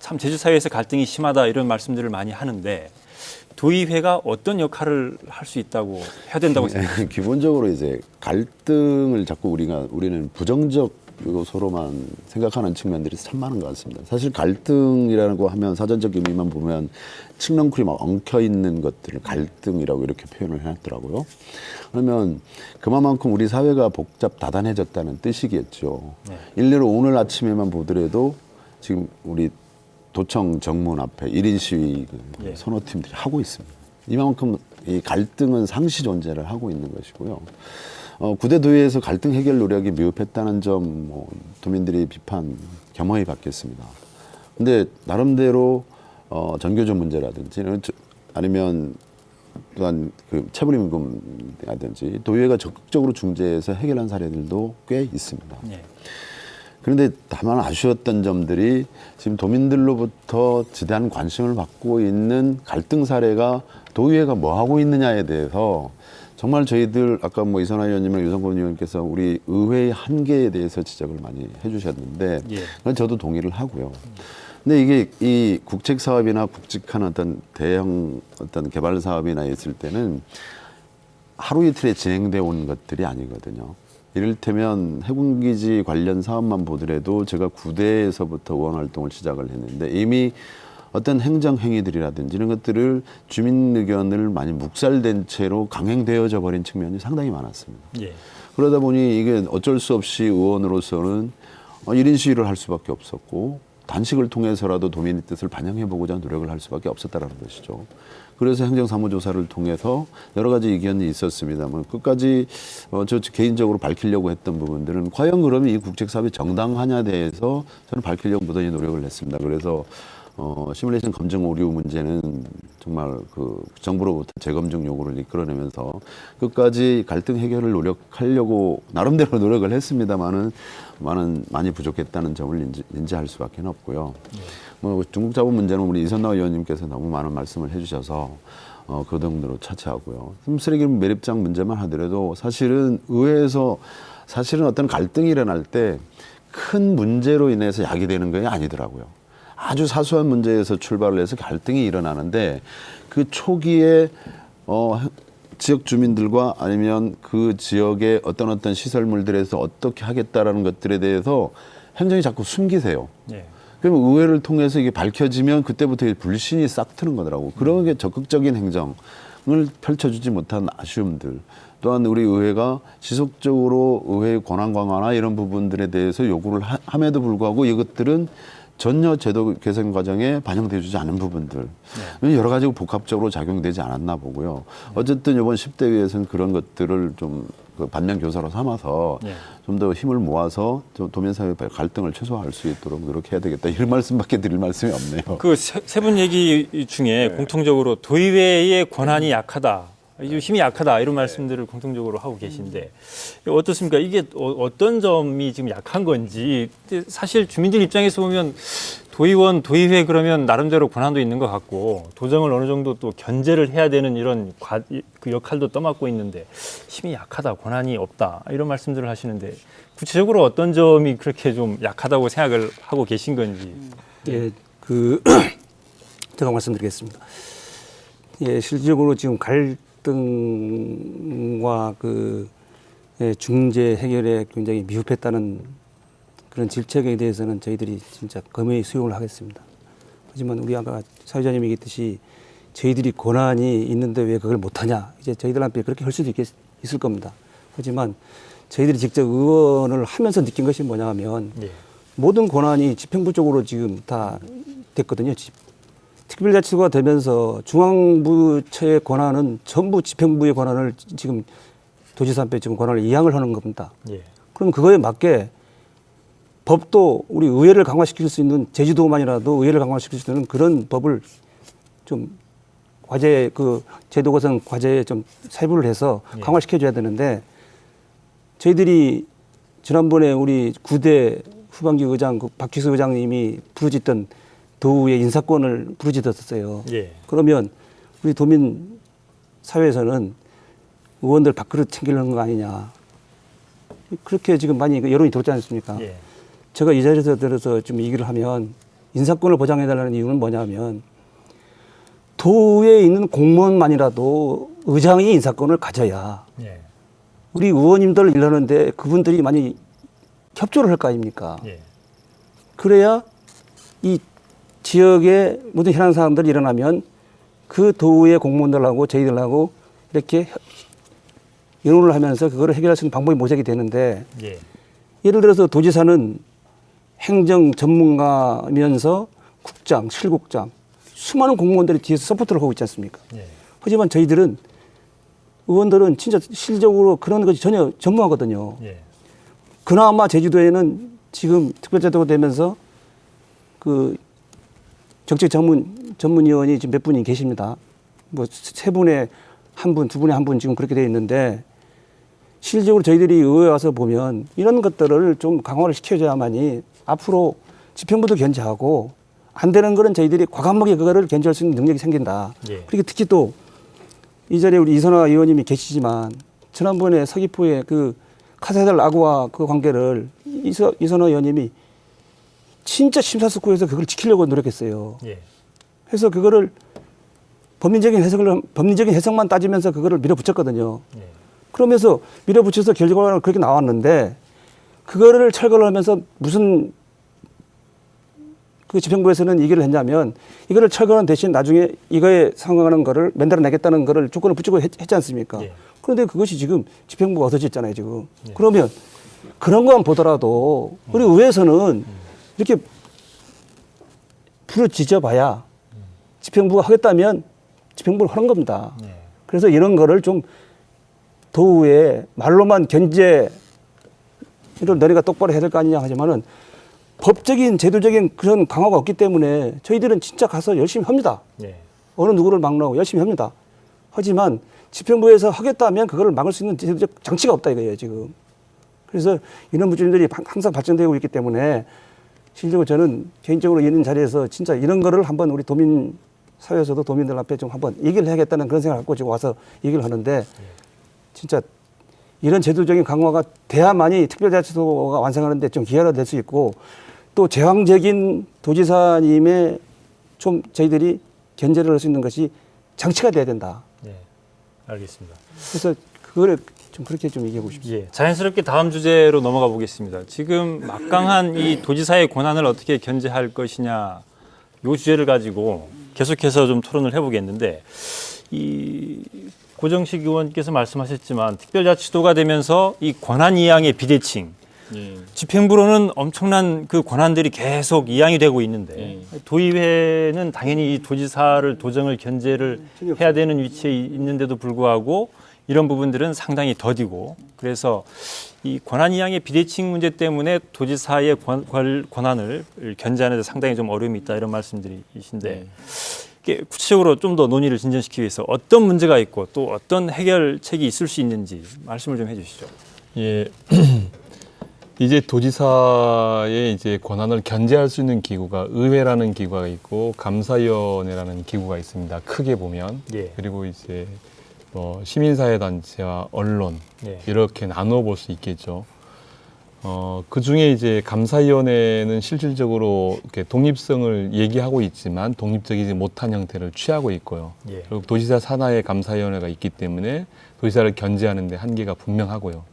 A: 참 제주 사회에서 갈등이 심하다 이런 말씀들을 많이 하는데 도의회가 어떤 역할을 할 수 있다고 해야 된다고 생각합니까?
E: 기본적으로 이제 갈등을 자꾸 우리는 부정적 요소로만 생각하는 측면들이 참 많은 것 같습니다. 사실 갈등이라고 하면 사전적 의미만 보면 칡넝쿨이 막 엉켜 있는 것들을 갈등이라고 이렇게 표현을 해놨더라고요. 그러면 그만큼 우리 사회가 복잡 다단해졌다는 뜻이겠죠. 일례로 오늘 아침에만 보더라도 지금 우리 도청 정문 앞에 1인 시위 선호팀들이 하고 있습니다. 이만큼 이 갈등은 상시 존재를 하고 있는 것이고요. 구대 도의회에서 갈등 해결 노력이 미흡했다는 점 도민들이 비판 겸허히 받겠습니다. 근데 나름대로 전교조 문제라든지 아니면 또한 그 체불임금이라든지 도의회가 적극적으로 중재해서 해결한 사례들도 꽤 있습니다. 그런데 다만 아쉬웠던 점들이 지금 도민들로부터 지대한 관심을 받고 있는 갈등 사례가 도의회가 뭐 하고 있느냐에 대해서 정말 저희들 아까 뭐 이선화 의원님이랑 유성권 의원께서 우리 의회의 한계에 대해서 지적을 많이 해주셨는데 그건 저도 동의를 하고요. 근데 이게 이 국책 사업이나 굵직한 어떤 대형 어떤 개발 사업이나 있을 때는 하루 이틀에 진행돼 온 것들이 아니거든요. 이를테면 해군기지 관련 사업만 보더라도 제가 구대에서부터 의원 활동을 시작을 했는데 이미 어떤 행정행위들이라든지 이런 것들을 주민 의견을 많이 묵살된 채로 강행되어져 버린 측면이 상당히 많았습니다. 그러다 보니 이게 어쩔 수 없이 의원으로서는 1인 시위를 할 수밖에 없었고 단식을 통해서라도 도민의 뜻을 반영해보고자 노력을 할 수밖에 없었다는 것이죠. 그래서 행정사무조사를 통해서 여러 가지 의견이 있었습니다만 끝까지 저 개인적으로 밝히려고 했던 부분들은 과연 그러면 이 국책사업이 정당하냐에 대해서 저는 밝히려고 무던히 노력을 했습니다. 그래서 시뮬레이션 검증 오류 문제는 정말 그 정부로부터 재검증 요구를 이끌어내면서 끝까지 갈등 해결을 노력하려고 나름대로 노력을 했습니다만은 많이 부족했다는 점을 인지할 수밖에 없고요. 뭐 중국 자본 문제는 우리 이선화 의원님께서 너무 많은 말씀을 해주셔서 그 정도로 차치하고요. 쓰레기 매립장 문제만 하더라도 사실은 의회에서 사실은 어떤 갈등이 일어날 때 큰 문제로 인해서 야기되는 게 아니더라고요. 아주 사소한 문제에서 출발을 해서 갈등이 일어나는데 그 초기에 지역 주민들과 아니면 그 지역의 어떤 시설물들에서 어떻게 하겠다라는 것들에 대해서 행정이 자꾸 숨기세요.
A: 예.
E: 그러면 의회를 통해서 이게 밝혀지면 그때부터 불신이 싹 트는 거더라고. 그런 게 적극적인 행정을 펼쳐주지 못한 아쉬움들. 또한 우리 의회가 지속적으로 의회의 권한 강화나 이런 부분들에 대해서 요구를 함에도 불구하고 이것들은 전혀 제도 개선 과정에 반영되어 주지 않은 부분들. 여러 가지 복합적으로 작용되지 않았나 보고요. 어쨌든 이번 10대위에서는 그런 것들을 좀 반면 교사로 삼아서 좀 더 힘을 모아서 도민사회 갈등을 최소화할 수 있도록 노력해야 되겠다. 이런 말씀밖에 드릴 말씀이 없네요.
A: 그 세 분 얘기 중에 공통적으로 도의회의 권한이 약하다. 힘이 약하다 이런 말씀들을 공통적으로 하고 계신데 어떻습니까? 이게 어떤 점이 지금 약한 건지 사실 주민들 입장에서 보면 도의원, 도의회 그러면 나름대로 권한도 있는 것 같고 도정을 어느 정도 또 견제를 해야 되는 이런 그 역할도 떠맡고 있는데 힘이 약하다, 권한이 없다 이런 말씀들을 하시는데 구체적으로 어떤 점이 그렇게 좀 약하다고 생각을 하고 계신 건지.
C: 예, 제가 말씀드리겠습니다. 예, 실질적으로 지금 갈등과 중재 해결에 굉장히 미흡했다는 그런 질책에 대해서는 저희들이 진짜 검의 수용을 하겠습니다. 하지만 우리 아까 사회자님이 얘기했듯이 저희들이 권한이 있는데 왜 그걸 못하냐. 이제 저희들한테 그렇게 할 수도 있을 겁니다. 하지만 저희들이 직접 의원을 하면서 느낀 것이 뭐냐 하면 모든 권한이 집행부 쪽으로 지금 다 됐거든요. 특별자치구가 되면서 중앙부처의 권한은 전부 집행부의 권한을 지금 도지사한테 지금 권한을 이양을 하는 겁니다. 그럼 그거에 맞게 법도 우리 의회를 강화시킬 수 있는 제주도만이라도 의회를 강화시킬 수 있는 그런 법을 좀 과제 제도 개선 과제에 좀 세부를 해서 강화시켜줘야 되는데 저희들이 지난번에 우리 9대 후반기 의장 박희수 의장님이 부르짖던 도의회 인사권을 부르짖었어요. 그러면 우리 도민 사회에서는 의원들 밥그릇 챙기려는 거 아니냐. 그렇게 지금 많이 여론이 들었지 않습니까? 제가 이 자리에서 들어서 좀 얘기를 하면 인사권을 보장해달라는 이유는 뭐냐면 도에 있는 공무원만이라도 의장이 인사권을 가져야 우리 의원님들 일하는데 그분들이 많이 협조를 할 거 아닙니까? 그래야 이 지역의 모든 현안 사항들이 일어나면 그 도의 공무원들하고 저희들하고 이렇게 의논을 하면서 그거를 해결할 수 있는 방법이 모색이 되는데 예를 들어서 도지사는 행정 전문가면서 국장, 실국장 수많은 공무원들이 뒤에서 서포트를 하고 있지 않습니까? 하지만 저희들은 의원들은 진짜 실질적으로 그런 것이 전혀 전무하거든요. 그나마 제주도에는 지금 특별제도가 되면서 그 정책 전문위원이 지금 몇 분이 계십니다. 뭐 세 분에 한 분, 두 분에 한 분 지금 그렇게 되어 있는데 실질적으로 저희들이 의회에 와서 보면 이런 것들을 좀 강화를 시켜줘야만이 앞으로 집행부도 견제하고 안 되는 거는 저희들이 과감하게 그거를 견제할 수 있는 능력이 생긴다. 그리고 특히 또 이 자리에 우리 이선화 의원님이 계시지만 지난번에 서귀포의 그 카사델 아구와 그 관계를 이선화 의원님이 진짜 심사숙고해서 그걸 지키려고 노력했어요. 그래서 그거를 법리적인 해석만 따지면서 그거를 밀어붙였거든요. 그러면서 밀어붙여서 결과가 그렇게 나왔는데 그거를 철거를 하면서 무슨 그 집행부에서는 얘기를 했냐면 이거를 철거하는 대신 나중에 이거에 상응하는 거를 만들어내겠다는 거를 조건을 붙이고 했지 않습니까? 그런데 그것이 지금 집행부가 얻어졌잖아요, 지금. 그러면 그런 것만 보더라도 우리 의회에서는 이렇게 부르짖어봐야 집행부가 하겠다면 집행부를 하는 겁니다. 그래서 이런 거를 좀 도의회 말로만 견제 이런 너네가 똑바로 해야 될 거 아니냐 하지만은 법적인 제도적인 그런 강화가 없기 때문에 저희들은 진짜 가서 열심히 합니다. 어느 누구를 막라고 열심히 합니다. 하지만 집행부에서 하겠다면 그거를 막을 수 있는 제도적 장치가 없다 이거예요 지금. 그래서 이런 문제들이 항상 발전되고 있기 때문에 실제로 저는 개인적으로 이런 자리에서 진짜 이런 거를 한번 우리 도민 사회에서도 도민들 앞에 좀 한번 얘기를 해야겠다는 그런 생각을 갖고 지금 와서 얘기를 하는데 진짜 이런 제도적인 강화가 돼야만이 특별자치도가 완성하는데 좀 기회가 될 수 있고 또 제왕적인 도지사님의 좀 저희들이 견제를 할 수 있는 것이 장치가 돼야 된다.
A: 예, 알겠습니다.
C: 그래서 그거를 좀 그렇게 좀 얘기하고 싶습니다.
A: 예, 자연스럽게 다음 주제로 넘어가 보겠습니다. 지금 막강한 이 도지사의 권한을 어떻게 견제할 것이냐, 요 주제를 가지고 계속해서 좀 토론을 해보겠는데, 이 고정식 의원께서 말씀하셨지만 특별자치도가 되면서 이 권한 이양의 비대칭, 집행부로는 엄청난 그 권한들이 계속 이양이 되고 있는데 도의회는 당연히 이 도지사를 도정을 견제를 해야 되는 위치에 있는데도 불구하고 이런 부분들은 상당히 더디고 그래서 이 권한 이양의 비대칭 문제 때문에 도지사의 권한을 견제하는 데 상당히 좀 어려움이 있다 이런 말씀들이신데 이게 구체적으로 좀 더 논의를 진전시키기 위해서 어떤 문제가 있고 또 어떤 해결책이 있을 수 있는지 말씀을 좀 해주시죠.
D: 예. 이제 도지사의 이제 권한을 견제할 수 있는 기구가 의회라는 기구가 있고 감사위원회라는 기구가 있습니다. 크게 보면.
A: 예.
D: 그리고 이제 뭐 시민사회단체와 언론
A: 예.
D: 이렇게 나누어 볼 수 있겠죠. 그 중에 이제 감사위원회는 실질적으로 이렇게 독립성을 얘기하고 있지만 독립적이지 못한 형태를 취하고 있고요.
A: 예.
D: 그리고 도지사 산하에 감사위원회가 있기 때문에 도지사를 견제하는 데 한계가 분명하고요.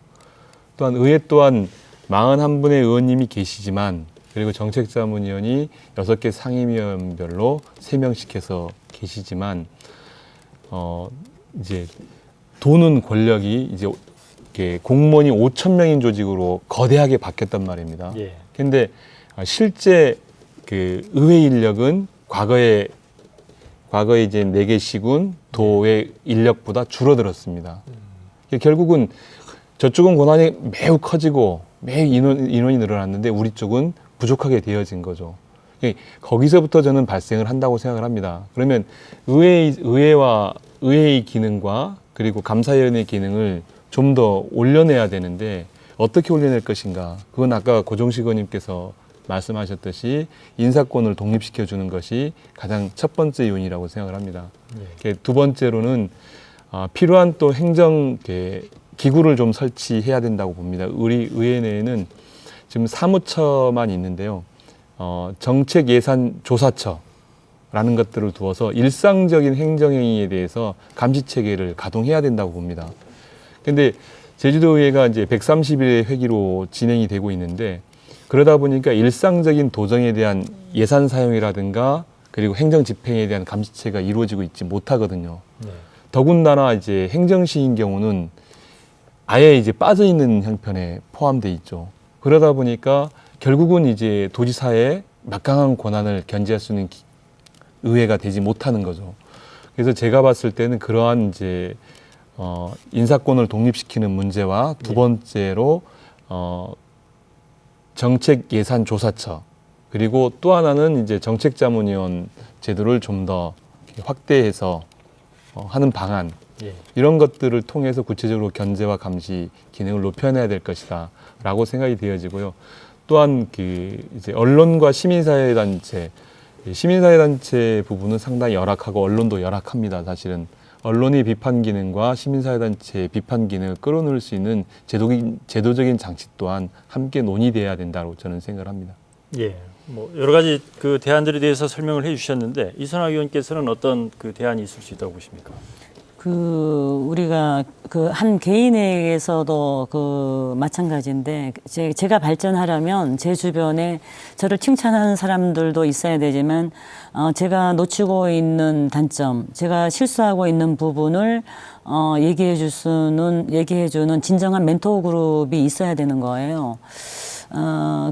D: 또한 의회 또한 41분의 의원님이 계시지만 그리고 정책자문위원이 6개 상임위원별로 3명씩 해서 계시지만 이제 도는 권력이 이제 이렇게 공무원이 5,000명인 조직으로 거대하게 바뀌었단 말입니다.
A: 예.
D: 근데 실제 그 의회 인력은 과거에 이제 4개 시군 도의 인력보다 줄어들었습니다. 결국은 저쪽은 권한이 매우 커지고 매우 인원이 늘어났는데 우리 쪽은 부족하게 되어진 거죠. 거기서부터 저는 발생을 한다고 생각을 합니다. 그러면 의회의 기능과 그리고 감사위원회의 기능을 좀 더 올려내야 되는데 어떻게 올려낼 것인가? 그건 아까 고종식 의원님께서 말씀하셨듯이 인사권을 독립시켜주는 것이 가장 첫 번째 요인이라고 생각을 합니다. 두 번째로는 필요한 또 행정 기구를 좀 설치해야 된다고 봅니다. 우리 의회 내에는 지금 사무처만 있는데요. 정책예산조사처라는 것들을 두어서 일상적인 행정행위에 대해서 감시체계를 가동해야 된다고 봅니다. 근데 제주도의회가 이제 130일의 회기로 진행이 되고 있는데 그러다 보니까 일상적인 도정에 대한 예산 사용이라든가 그리고 행정 집행에 대한 감시체가 이루어지고 있지 못하거든요.
A: 네.
D: 더군다나 이제 행정시인 경우는 아예 이제 빠져 있는 형편에 포함돼 있죠. 그러다 보니까 결국은 이제 도지사의 막강한 권한을 견제할 수 있는 의회가 되지 못하는 거죠. 그래서 제가 봤을 때는 그러한 이제 인사권을 독립시키는 문제와 두 번째로 정책예산조사처 그리고 또 하나는 이제 정책자문위원 제도를 좀 더 확대해서 하는 방안
A: 예.
D: 이런 것들을 통해서 구체적으로 견제와 감시 기능을 높여내야 될 것이다라고 생각이 되어지고요. 또한 이제 언론과 시민사회단체 부분은 상당히 열악하고 언론도 열악합니다. 사실은 언론의 비판 기능과 시민사회단체의 비판 기능을 끌어놓을 수 있는 제도적인 장치 또한 함께 논의돼야 된다고 저는 생각을 합니다.
A: 예. 뭐 여러 가지 그 대안들에 대해서 설명을 해주셨는데 이선화 의원께서는 어떤 그 대안이 있을 수 있다고 보십니까?
B: 우리가 한 개인에게서도 마찬가지인데 제가 발전하려면 제 주변에 저를 칭찬하는 사람들도 있어야 되지만 제가 놓치고 있는 단점, 제가 실수하고 있는 부분을 얘기해주는 진정한 멘토 그룹이 있어야 되는 거예요.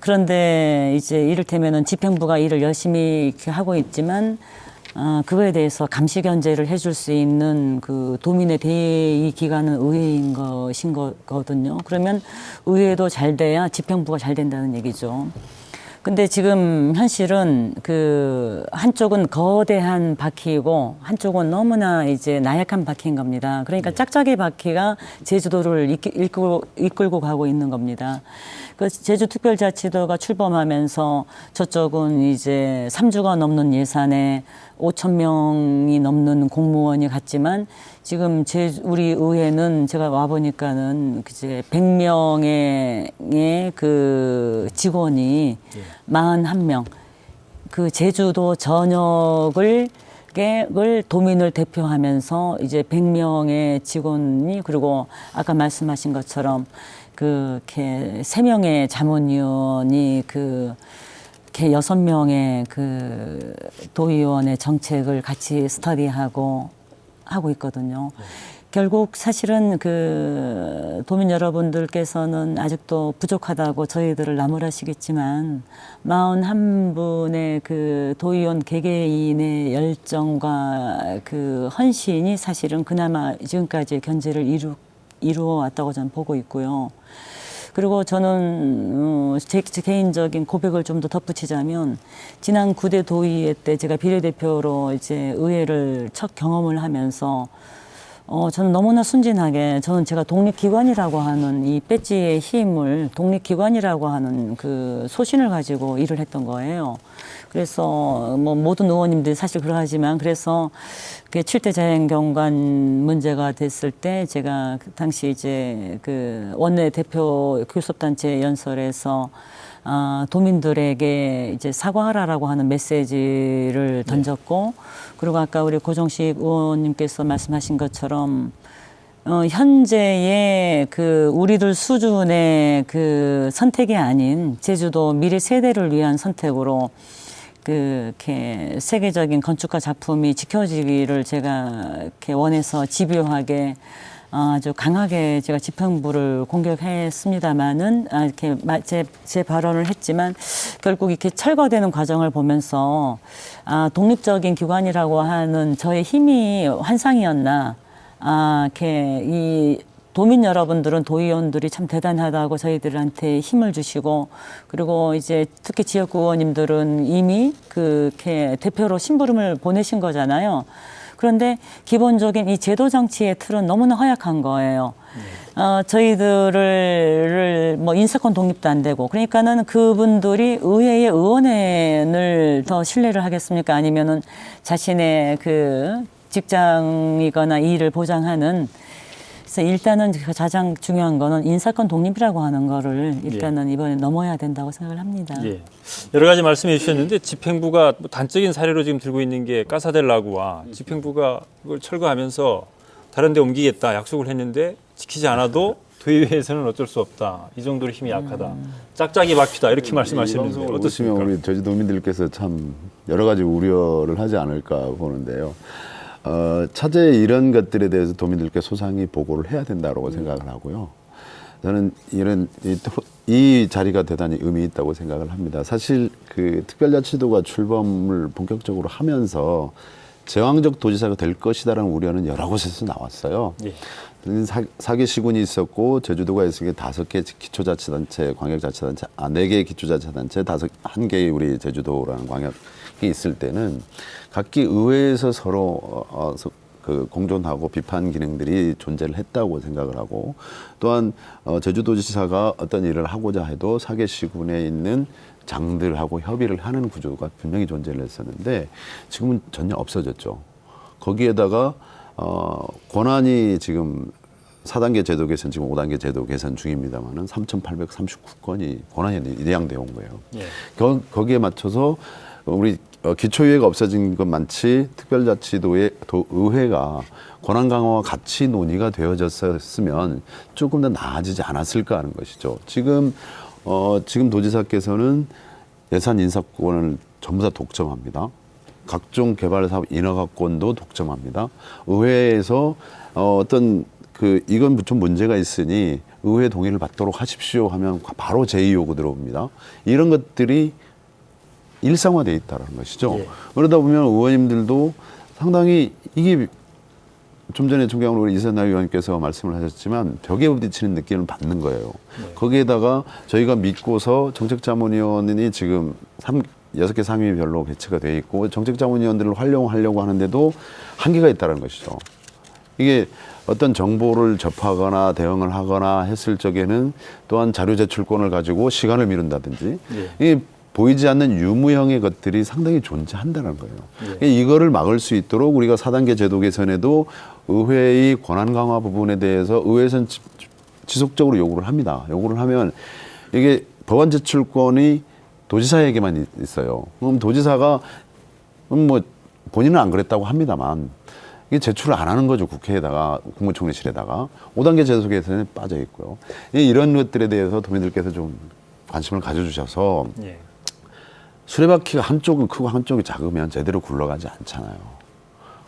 B: 그런데 이제 이를테면은 집행부가 일을 열심히 이렇게 하고 있지만 그거에 대해서 감시 견제를 해줄 수 있는 그 도민의 대의 기관은 의회인 것인 거거든요. 그러면 의회도 잘 돼야 집행부가 잘 된다는 얘기죠. 근데 지금 현실은 한쪽은 거대한 바퀴이고 한쪽은 너무나 이제 나약한 바퀴인 겁니다. 그러니까 짝짝이 바퀴가 제주도를 이끌고 가고 있는 겁니다. 제주특별자치도가 출범하면서 저쪽은 이제 3조가 넘는 예산에 5천 명이 넘는 공무원이 갔지만 지금 우리 의회는 제가 와 보니까는 이제 100명의 그 직원이 41명, 그 제주도 전역을 도민을 대표하면서 이제 100명의 직원이, 그리고 아까 말씀하신 것처럼 그렇게 3명의 자문위원이 이렇게 6명의 그 도의원의 정책을 같이 스터디하고 하고 있거든요. 결국 사실은 그 도민 여러분들께서는 아직도 부족하다고 저희들을 나무라시겠지만 41분의 그 도의원 개개인의 열정과 그 헌신이 사실은 그나마 지금까지의 견제를 이루어 왔다고 저는 보고 있고요. 그리고 저는 제 개인적인 고백을 좀 더 덧붙이자면, 지난 9대 도의회 때 제가 비례대표로 이제 의회를 첫 경험을 하면서 저는 너무나 순진하게, 저는 제가 독립기관이라고 하는 이 배지의 힘을, 독립기관이라고 하는 그 소신을 가지고 일을 했던 거예요. 그래서 뭐 모든 의원님들이 사실 그러하지만, 그래서 그 7대 자연경관 문제가 됐을 때 제가 그 당시 이제 그 원내 대표 교섭단체 연설에서 도민들에게 이제 사과하라라고 하는 메시지를 던졌고, 그리고 아까 우리 고정식 의원님께서 말씀하신 것처럼 현재의 그 우리들 수준의 그 선택이 아닌 제주도 미래 세대를 위한 선택으로 그렇게 세계적인 건축가 작품이 지켜지기를 제가 이렇게 원해서 집요하게 아주 강하게 제가 집행부를 공격했습니다마는 이렇게 제 발언을 했지만, 결국 이렇게 철거되는 과정을 보면서 독립적인 기관이라고 하는 저의 힘이 환상이었나, 이렇게 이 도민 여러분들은, 도의원들이 참 대단하다고 저희들한테 힘을 주시고, 그리고 이제 특히 지역구 의원님들은 이미 그렇게 대표로 심부름을 보내신 거잖아요. 그런데 기본적인 이 제도 정치의 틀은 너무나 허약한 거예요. 저희들을 뭐 인사권 독립도 안 되고, 그러니까는 그분들이 의회의 의원회를 더 신뢰를 하겠습니까? 아니면은 자신의 그 직장이거나 일을 보장하는. 그래서 일단은 가장 중요한 거는 인사권 독립이라고 하는 거를 일단은 이번에 넘어야 된다고 생각을 합니다.
A: 예. 여러 가지 말씀해 주셨는데, 집행부가 단적인 사례로 지금 들고 있는 게 까사델라구와, 집행부가 그걸 철거하면서 다른 데 옮기겠다 약속을 했는데 지키지 않아도 도의회에서는 어쩔 수 없다, 이 정도로 힘이 약하다, 짝짝이 막히다, 이렇게 말씀하시는데
E: 보시면
A: 어떻습니까?
E: 우리 제주도민들께서 참 여러 가지 우려를 하지 않을까 보는데요. 차제에 이런 것들에 대해서 도민들께 소상히 보고를 해야 된다고 생각을 하고요. 저는 이 자리가 대단히 의미 있다고 생각을 합니다. 사실 그 특별자치도가 출범을 본격적으로 하면서 제왕적 도지사가 될 것이다라는 우려는 여러 곳에서 나왔어요.
A: 예.
E: 사개 시군이 있었고, 제주도가 있으니까 5개 기초자치단체, 광역자치단체, 4개의 기초자치단체, 1개의 우리 제주도라는 광역이 있을 때는 각기 의회에서 서로 그 공존하고 비판 기능들이 존재를 했다고 생각을 하고, 또한 제주도지사가 어떤 일을 하고자 해도 사개 시군에 있는 장들하고 협의를 하는 구조가 분명히 존재를 했었는데, 지금은 전혀 없어졌죠. 거기에다가 권한이 지금 4단계 제도 개선, 지금 5단계 제도 개선 중입니다만은 3,839건이 권한이 내양되어 온 거예요.
A: 예.
E: 거기에 맞춰서 우리 기초의회가 없어진 것 많지, 특별자치도의 의회가 권한 강화와 같이 논의가 되어졌으면 조금 더 나아지지 않았을까 하는 것이죠. 지금 도지사께서는 예산 인사권을 전부 다 독점합니다. 각종 개발 사업 인허가권도 독점합니다. 의회에서 이건 좀 문제가 있으니 의회 동의를 받도록 하십시오 하면 바로 제의 요구 들어옵니다. 이런 것들이 일상화되어 있다는 것이죠.
A: 예.
E: 그러다 보면 의원님들도 상당히 이게 좀 전에 존경하는 우리 이선남 의원님께서 말씀을 하셨지만 벽에 부딪히는 느낌을 받는 거예요. 네. 거기에다가 저희가 믿고서 정책자문위원이 지금 6개 상임위별로 배치가 되어 있고, 정책자문위원들을 활용하려고 하는데도 한계가 있다는 것이죠. 이게 어떤 정보를 접하거나 대응을 하거나 했을 적에는 또한 자료 제출권을 가지고 시간을 미룬다든지,
A: 예.
E: 이 보이지 않는 유무형의 것들이 상당히 존재한다는 거예요. 이거를 막을 수 있도록 우리가 4단계 제도 개선에도 의회의 권한 강화 부분에 대해서 의회에서는 지속적으로 요구를 합니다. 요구를 하면 이게 법안 제출권이 도지사에게만 있어요. 그럼 도지사가 뭐 본인은 안 그랬다고 합니다만 이게 제출을 안 하는 거죠. 국회에다가 국무총리실에다가 5단계 제도 개선에 빠져 있고요. 이런 것들에 대해서 도민들께서 좀 관심을 가져주셔서
A: 예.
E: 수레바퀴가 한쪽은 크고 한쪽이 작으면 제대로 굴러가지 않잖아요.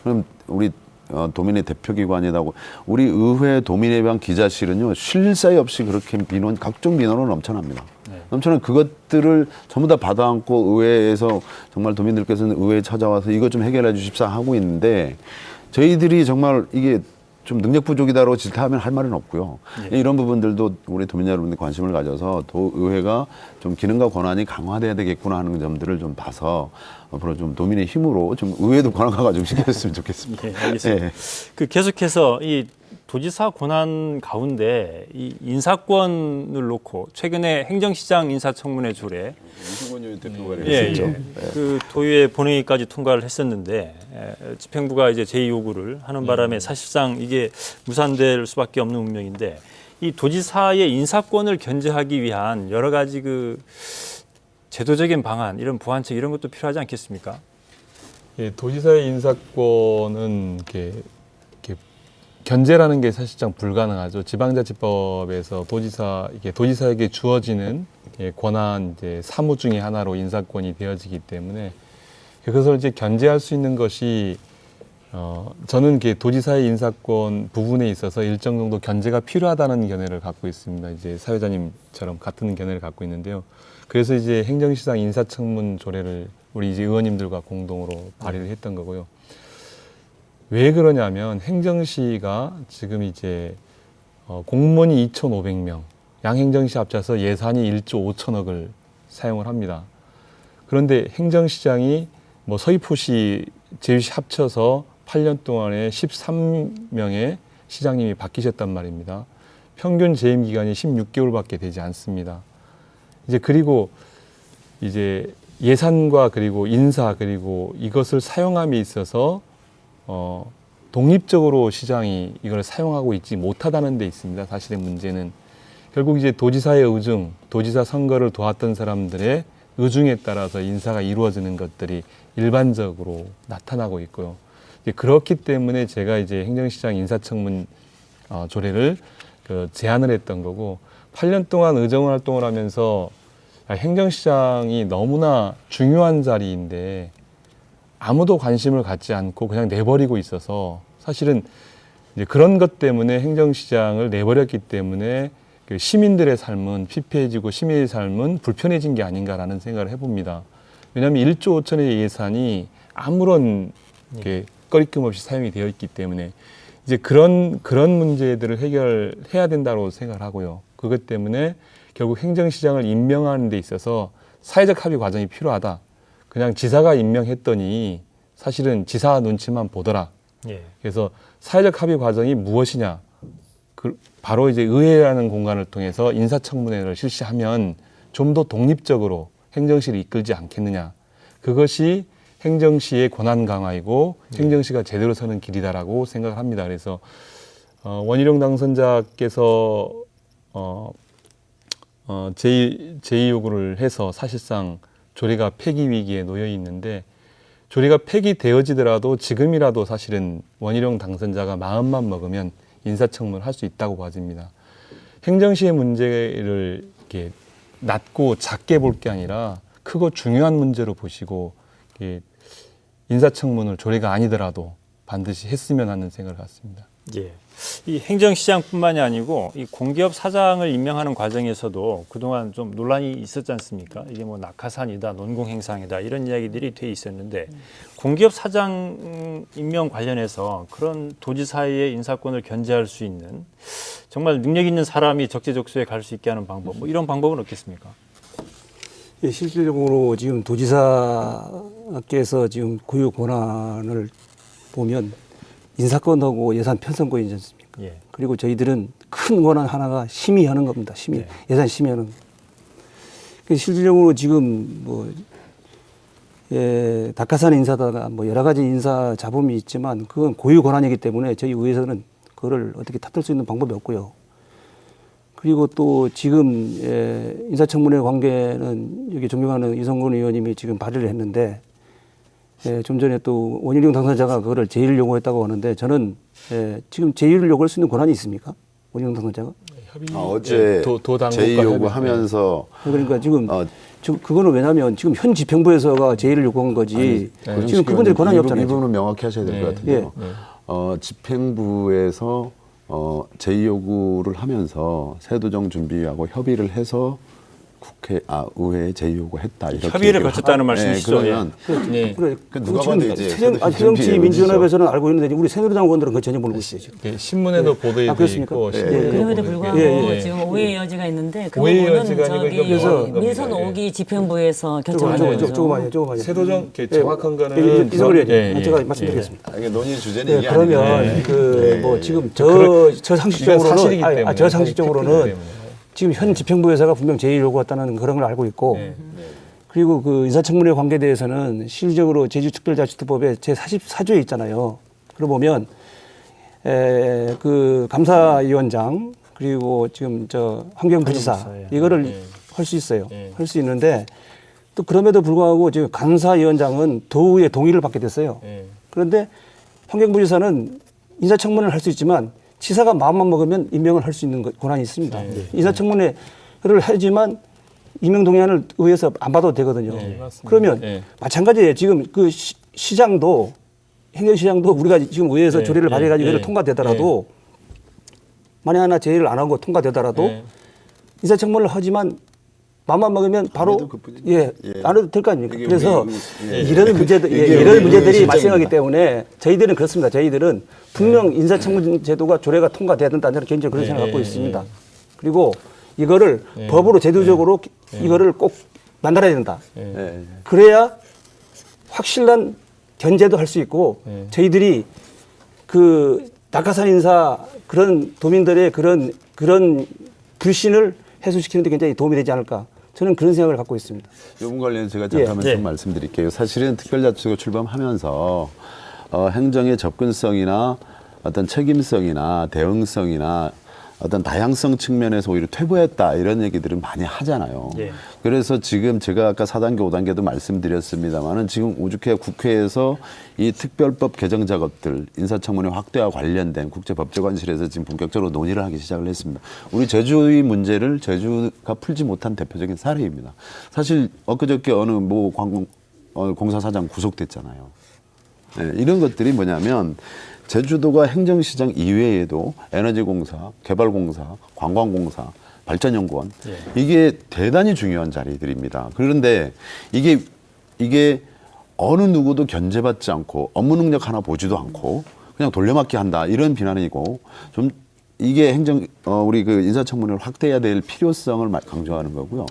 E: 그럼 우리 도민의 대표기관이라고 우리 의회 도민에 대한 기자실은요 쉴 사이 없이 그렇게 민원 각종 민원으로 넘쳐납니다. 넘쳐난 그것들을 전부 다 받아안고 의회에서 정말 도민들께서는 의회에 찾아와서 이것 좀 해결해 주십사 하고 있는데 저희들이 정말 이게 좀 능력 부족이다라고 질타하면 할 말은 없고요. 이런 부분들도 우리 도민 여러분들 관심을 가져서 도의회가 좀 기능과 권한이 강화돼야 되겠구나 하는 점들을 좀 봐서 앞으로 좀 도민의 힘으로 좀 의회도 권한 강화 좀 시켰으면 좋겠습니다.
A: 예, 알겠습니다.
E: 예.
A: 그 계속해서 이 도지사 권한 가운데 이 인사권을 놓고 최근에 행정시장 인사청문회 조례
E: 이승원 대표가
A: 예, 그 도의회 본회의까지 통과를 했었는데 집행부가 이제 제의 요구를 하는 바람에 사실상 이게 무산될 수밖에 없는 운명인데 이 도지사의 인사권을 견제하기 위한 여러 가지 그 제도적인 방안 이런 보완책 이런 것도 필요하지 않겠습니까?
D: 예, 도지사의 인사권은 이렇게 견제라는 게 사실상 불가능하죠. 지방자치법에서 도지사에게 주어지는 권한 이제 사무 중에 하나로 인사권이 되어지기 때문에 그것을 이제 견제할 수 있는 것이 저는 도지사의 인사권 부분에 있어서 일정 정도 견제가 필요하다는 견해를 갖고 있습니다. 이제 사회자님처럼 같은 견해를 갖고 있는데요. 그래서 이제 행정시장 인사청문 조례를 우리 이제 의원님들과 공동으로 발의를 했던 거고요. 왜 그러냐면 행정시가 지금 이제 공무원이 2,500명, 양행정시 합쳐서 예산이 1조 5천억을 사용을 합니다. 그런데 행정시장이 뭐 서귀포시, 제주시 합쳐서 8년 동안에 13명의 시장님이 바뀌셨단 말입니다. 평균 재임 기간이 16개월밖에 되지 않습니다. 이제 그리고 이제 예산과 그리고 인사 그리고 이것을 사용함에 있어서 독립적으로 시장이 이걸 사용하고 있지 못하다는 데 있습니다. 사실의 문제는 결국 이제 도지사의 의중, 도지사 선거를 도왔던 사람들의 의중에 따라서 인사가 이루어지는 것들이 일반적으로 나타나고 있고요. 이제 그렇기 때문에 제가 이제 행정시장 인사청문 조례를 제안을 했던 거고 8년 동안 의정활동을 하면서 행정시장이 너무나 중요한 자리인데 아무도 관심을 갖지 않고 그냥 내버리고 있어서 사실은 이제 그런 것 때문에 행정시장을 내버렸기 때문에 그 시민들의 삶은 피폐해지고 시민의 삶은 불편해진 게 아닌가라는 생각을 해봅니다. 왜냐하면 1조 5천의 예산이 아무런 꺼리낌 없이 사용이 되어 있기 때문에 이제 그런 문제들을 해결해야 된다고 생각을 하고요. 그것 때문에 결국 행정시장을 임명하는 데 있어서 사회적 합의 과정이 필요하다. 그냥 지사가 임명했더니 사실은 지사 눈치만 보더라.
A: 예.
D: 그래서 사회적 합의 과정이 무엇이냐? 바로 이제 의회라는 공간을 통해서 인사청문회를 실시하면 좀 더 독립적으로 행정시를 이끌지 않겠느냐. 그것이 행정시의 권한 강화이고 행정시가 제대로 서는 길이다라고 생각을 합니다. 그래서 원희룡 당선자께서 제의 요구를 해서 사실상 조례가 폐기 위기에 놓여 있는데 조례가 폐기되어지더라도 지금이라도 사실은 원희룡 당선자가 마음만 먹으면 인사청문을 할 수 있다고 봐집니다. 행정시의 문제를 이렇게 낮고 작게 볼 게 아니라 크고 중요한 문제로 보시고 인사청문을 조례가 아니더라도 반드시 했으면 하는 생각을 갖습니다.
A: 예. 이 행정시장뿐만이 아니고 이 공기업 사장을 임명하는 과정에서도 그동안 좀 논란이 있었지 않습니까? 이게 뭐 낙하산이다, 논공행상이다 이런 이야기들이 돼 있었는데 공기업 사장 임명 관련해서 그런 도지사의 인사권을 견제할 수 있는 정말 능력 있는 사람이 적재적소에 갈 수 있게 하는 방법, 뭐 이런 방법은 없겠습니까?
C: 예, 실질적으로 지금 도지사께서 지금 고유 권한을 보면 인사권하고 예산 편성권이지 않습니까?
A: 예.
C: 그리고 저희들은 큰 권한 하나가 심의하는 겁니다. 심의,
A: 네.
C: 예산 심의하는. 실질적으로 지금 뭐 낙하산 인사다가 뭐 여러 가지 인사 잡음이 있지만 그건 고유 권한이기 때문에 저희 의회에서는 그거를 어떻게 탓할 수 있는 방법이 없고요. 그리고 또 지금 인사청문회 관계는 여기 존경하는 이성근 의원님이 지금 발의를 했는데 좀 전에 또 원희룡 당선자가 그거를 제의를 요구했다고 하는데 저는 지금 제의를 요구할 수 있는 권한이 있습니까? 원희룡 당선자가?
E: 어제 제의 요구하면서
C: 그러니까 지금 그거는 왜냐하면 지금 현 집행부에서가 제의를 요구한 거지 지금 그분들이 권한이 없잖아요.
E: 이 부분은 명확히 하셔야 될 것 같은데요. 집행부에서 제의 요구를 하면서 세도정 준비하고 협의를 해서 의회에 제의 요구했다. 이렇게
A: 협의를 거쳤다는 말씀이시죠?
E: 그러면
C: 그래,
E: 누가 봐도 이제
C: 새정치민주연합에서는 알고 있는데 우리 새누리당 의원들은 그거 전혀 모르고 있어요. 지금.
D: 신문에도 보도돼
C: 그렇습니까?
D: 있고
B: 그럼에도 불구하고 지금 오해의 여지가 있는데 그 부분은 저기 민선 5기 집행부에서 결정하는
C: 조금만요.
D: 세도정 정확한 거는
C: 이성을 제가 말씀드리겠습니다.
E: 이게 논의 주제는 이게
C: 그러면
E: 아닌데.
C: 뭐 지금 저
D: 사실이기 때문에.
C: 상식적으로는 저 상식적으로는 지금 현 집행부에서가 분명 제의를 요구했다는 그런 걸 알고 있고 그리고 그 인사청문회 관계에 대해서는 실질적으로 제주특별자치도법에 제44조에 있잖아요. 그러 보면 그 감사위원장 그리고 지금 저 환경부지사 이거를 할 수 있어요. 할 수 있는데 또 그럼에도 불구하고 지금 감사위원장은 도의회 동의를 받게 됐어요. 그런데 환경부지사는 인사청문회를 할 수 있지만 지사가 마음만 먹으면 임명을 할 수 있는 권한이 있습니다. 인사청문회를 하지만 임명 동의안을 의회에서 안 받아도 되거든요. 그러면 마찬가지예요. 지금 그 시장도 행정시장도 우리가 지금 의회에서 조례를 발의해가지고 이를 통과되더라도 만에 하나 제의를 안 하고 통과되더라도 인사청문회를 하지만 마음만 먹으면 바로 안 해도 될 거 아닙니까? 그래서 이런 문제들이 발생하기 때문에 저희들은 그렇습니다. 저희들은 분명 인사청문 제도가 조례가 통과돼야 된다. 저는 개인적으로 그런 생각을 갖고 있습니다. 그리고 이거를 법으로 제도적으로 이거를 꼭 만들어야 된다. 그래야 확실한 견제도 할 수 있고 저희들이 그 낙하산 인사 그런 도민들의 그런 불신을 해소시키는 데 굉장히 도움이 되지 않을까. 저는 그런 생각을 갖고 있습니다.
E: 이 부분 관련 제가 잠깐만 말씀드릴게요. 사실은 특별자치가 출범하면서 행정의 접근성이나 어떤 책임성이나 대응성이나 어떤 다양성 측면에서 오히려 퇴보했다 이런 얘기들은 많이 하잖아요. 그래서 지금 제가 아까 4단계, 5단계도 말씀드렸습니다만은 지금 오죽해 국회에서 이 특별법 개정 작업들 인사청문회 확대와 관련된 국제법제관실에서 지금 본격적으로 논의를 하기 시작을 했습니다. 우리 제주의 문제를 제주가 풀지 못한 대표적인 사례입니다. 사실 엊그저께 어느 모 공사 사장 구속됐잖아요. 이런 것들이 뭐냐면 제주도가 행정시장 이외에도 에너지공사, 개발공사, 관광공사, 발전연구원 이게 대단히 중요한 자리들입니다. 그런데 이게 어느 누구도 견제받지 않고 업무 능력 하나 보지도 않고 그냥 돌려막기 한다 이런 비난이고 좀 이게 우리 그 인사청문회를 확대해야 될 필요성을 강조하는 거고요.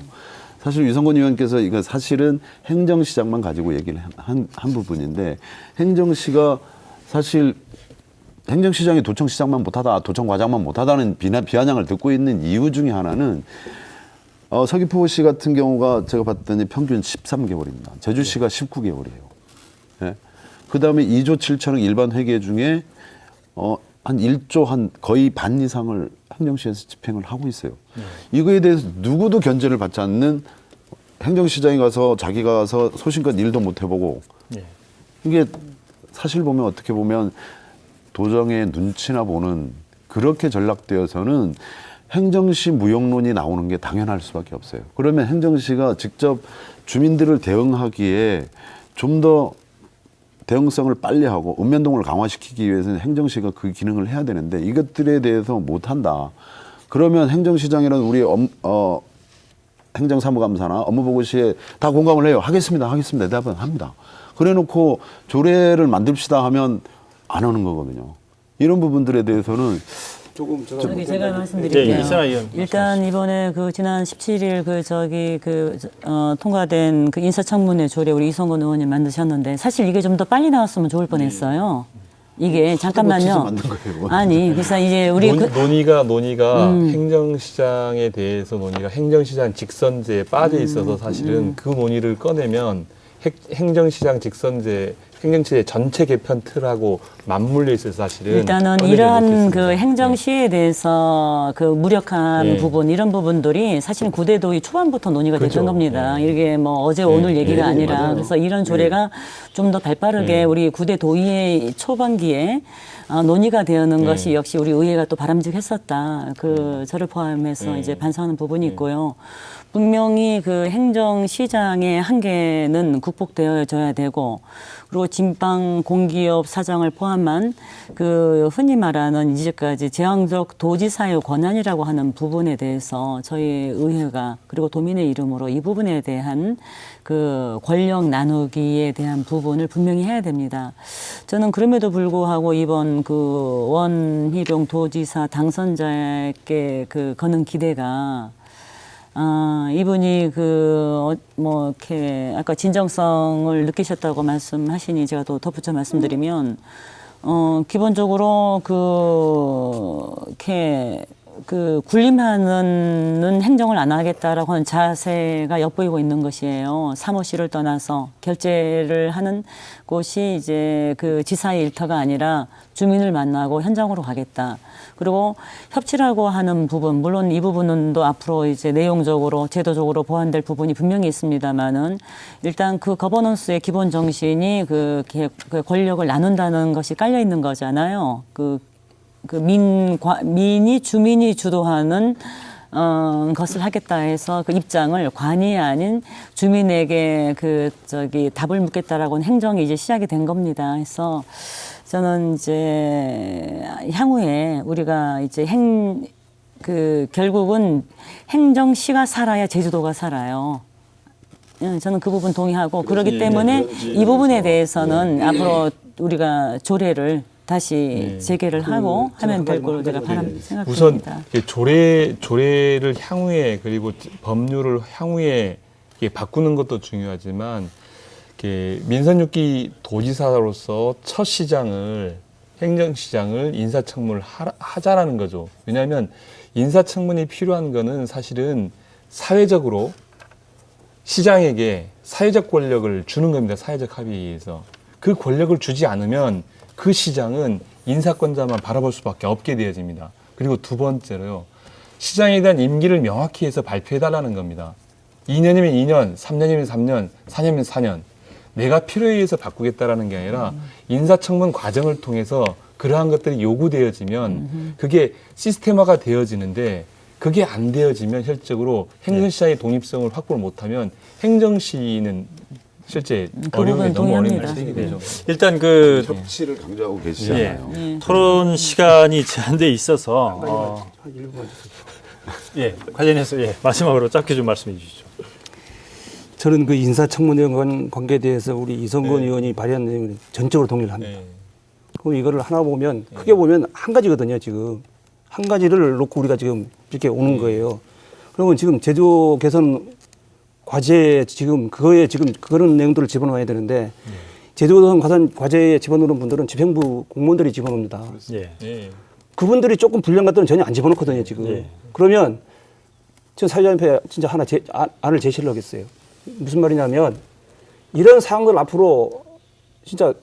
E: 사실 유성권 의원께서 이거 사실은 행정시장만 가지고 얘기를 한 부분인데 행정시가 사실 행정시장이 도청시장만 못하다, 도청과장만 못하다는 비아냥을 듣고 있는 이유 중에 하나는 서귀포시 같은 경우가 제가 봤더니 평균 13개월입니다. 제주시가 19개월이에요. 그 다음에 2조 7천억 일반 회계 중에 한 1조 거의 반 이상을 행정시에서 집행을 하고 있어요. 이거에 대해서 누구도 견제를 받지 않는 행정시장에 가서 자기가 가서 소신껏 일도 못 해보고 이게 사실 보면 어떻게 보면 도정의 눈치나 보는 그렇게 전락되어서는 행정시 무용론이 나오는 게 당연할 수밖에 없어요. 그러면 행정시가 직접 주민들을 대응하기에 좀 더 대응성을 빨리 하고 읍면동을 강화시키기 위해서는 행정시가 그 기능을 해야 되는데 이것들에 대해서 못한다. 그러면 행정시장이라는 우리 행정사무감사나 업무보고시에 다 공감을 해요. 하겠습니다. 대답은 합니다. 그래놓고 조례를 만듭시다 하면 안 하는 거거든요. 이런 부분들에 대해서는
C: 조금
B: 제가 말씀드릴게요. 일단 이번에 그 지난 17일 통과된 그 인사청문회 조례 우리 이성건 의원님 만드셨는데 사실 이게 좀 더 빨리 나왔으면 좋을 뻔했어요. 이게 잠깐만요.
E: 만든 거예요.
B: 아니, 그래서 이제 우리
D: 논의가 행정시장에 대해서 논의가 행정시장 직선제에 빠져 있어서 사실은 그 논의를 꺼내면 행정시장 직선제 행정체제 전체 개편 틀하고 맞물려 있어서 사실은
B: 일단은
D: 꺼내지
B: 이러한
D: 못했습니다.
B: 그 행정시에 대해서 그 무력한
D: 예.
B: 부분 이런 부분들이 사실은 구대도의 초반부터 논의가
D: 그렇죠.
B: 됐던 겁니다.
D: 예.
B: 이게 뭐 어제 오늘 얘기가
E: 예,
B: 아니라
E: 맞아요.
B: 그래서 이런 조례가 좀 더 발빠르게 우리 구대도의회 초반기에 논의가 되는 것이 역시 우리 의회가 또 바람직했었다. 그 저를 포함해서 이제 반성하는 부분이 있고요. 분명히 그 행정시장의 한계는 극복되어져야 되고 그리고 진방 공기업 사장을 포함한 그 흔히 말하는 이제까지 제왕적 도지사의 권한이라고 하는 부분에 대해서 저희 의회가 그리고 도민의 이름으로 이 부분에 대한 그 권력 나누기에 대한 부분을 분명히 해야 됩니다. 저는 그럼에도 불구하고 이번 그 원희룡 도지사 당선자께 그 거는 기대가 이분이 뭐, 이렇게, 아까 진정성을 느끼셨다고 말씀하시니 제가 또 덧붙여 말씀드리면, 기본적으로 이렇게, 군림하는 행정을 안 하겠다라고 하는 자세가 엿보이고 있는 것이에요. 사무실을 떠나서 결제를 하는 곳이 이제 그 지사의 일터가 아니라 주민을 만나고 현장으로 가겠다. 그리고 협치라고 하는 부분, 물론 이 부분은 또 앞으로 이제 내용적으로, 제도적으로 보완될 부분이 분명히 있습니다만은 일단 그 거버넌스의 기본 정신이 그 권력을 나눈다는 것이 깔려 있는 거잖아요. 민이 주민이 주도하는 것을 하겠다 해서 그 입장을 관이 아닌 주민에게 답을 묻겠다라고는 행정이 이제 시작이 된 겁니다. 그래서 저는 이제 향후에 우리가 이제 결국은 행정시가 살아야 제주도가 살아요. 저는 그 부분 동의하고 그렇기 때문에 이 부분에 대해서는 앞으로 우리가 조례를 다시 재개를 하고 하면 될 거로 제가 생각합니다.
D: 우선 조례를 향후에 그리고 법률을 향후에 바꾸는 것도 중요하지만 민선 6기 도지사로서 첫 시장을 행정시장을 인사청문을 하자라는 거죠. 왜냐하면 인사청문이 필요한 거는 사실은 사회적으로 시장에게 사회적 권력을 주는 겁니다. 사회적 합의에 의해서. 그 권력을 주지 않으면 그 시장은 인사권자만 바라볼 수밖에 없게 되어집니다. 그리고 두 번째로요. 시장에 대한 임기를 명확히 해서 발표해달라는 겁니다. 2년이면 2년, 3년이면 3년, 4년이면 4년. 내가 필요에 의해서 바꾸겠다라는 게 아니라 인사청문 과정을 통해서 그러한 것들이 요구되어지면 그게 시스템화가 되어지는데 그게 안 되어지면 실적으로 행정시장의 독립성을 확보를 못하면 행정시는 실제 어려움에 너무 어려움을
B: 동의합니다.
D: 시게 되죠.
A: 일단
E: 협치를 강조하고 계시잖아요.
A: 토론 시간이 제한돼 있어서 관련해서 마지막으로 짧게 좀 말씀해 주시죠.
C: 저는 그 인사청문회 관계에 대해서 우리 이성건 의원이 발의한 내용을 전적으로 동의를 합니다. 그럼 이거를 하나 보면 크게 보면 한 가지거든요. 지금 한 가지를 놓고 우리가 지금 이렇게 오는 거예요. 그러면 지금 제도 개선 과제 지금 그거에 지금 그런 내용들을 집어넣어야 되는데 제도 개선 과제에 집어넣는 분들은 집행부 공무원들이 집어넣습니다. 그분들이 조금 불리한 것들은 전혀 안 집어넣거든요. 지금 그러면 저 사회자님께 진짜 하나 안을 제시를 하겠어요. 무슨 말이냐면 이런 사항들 앞으로 진짜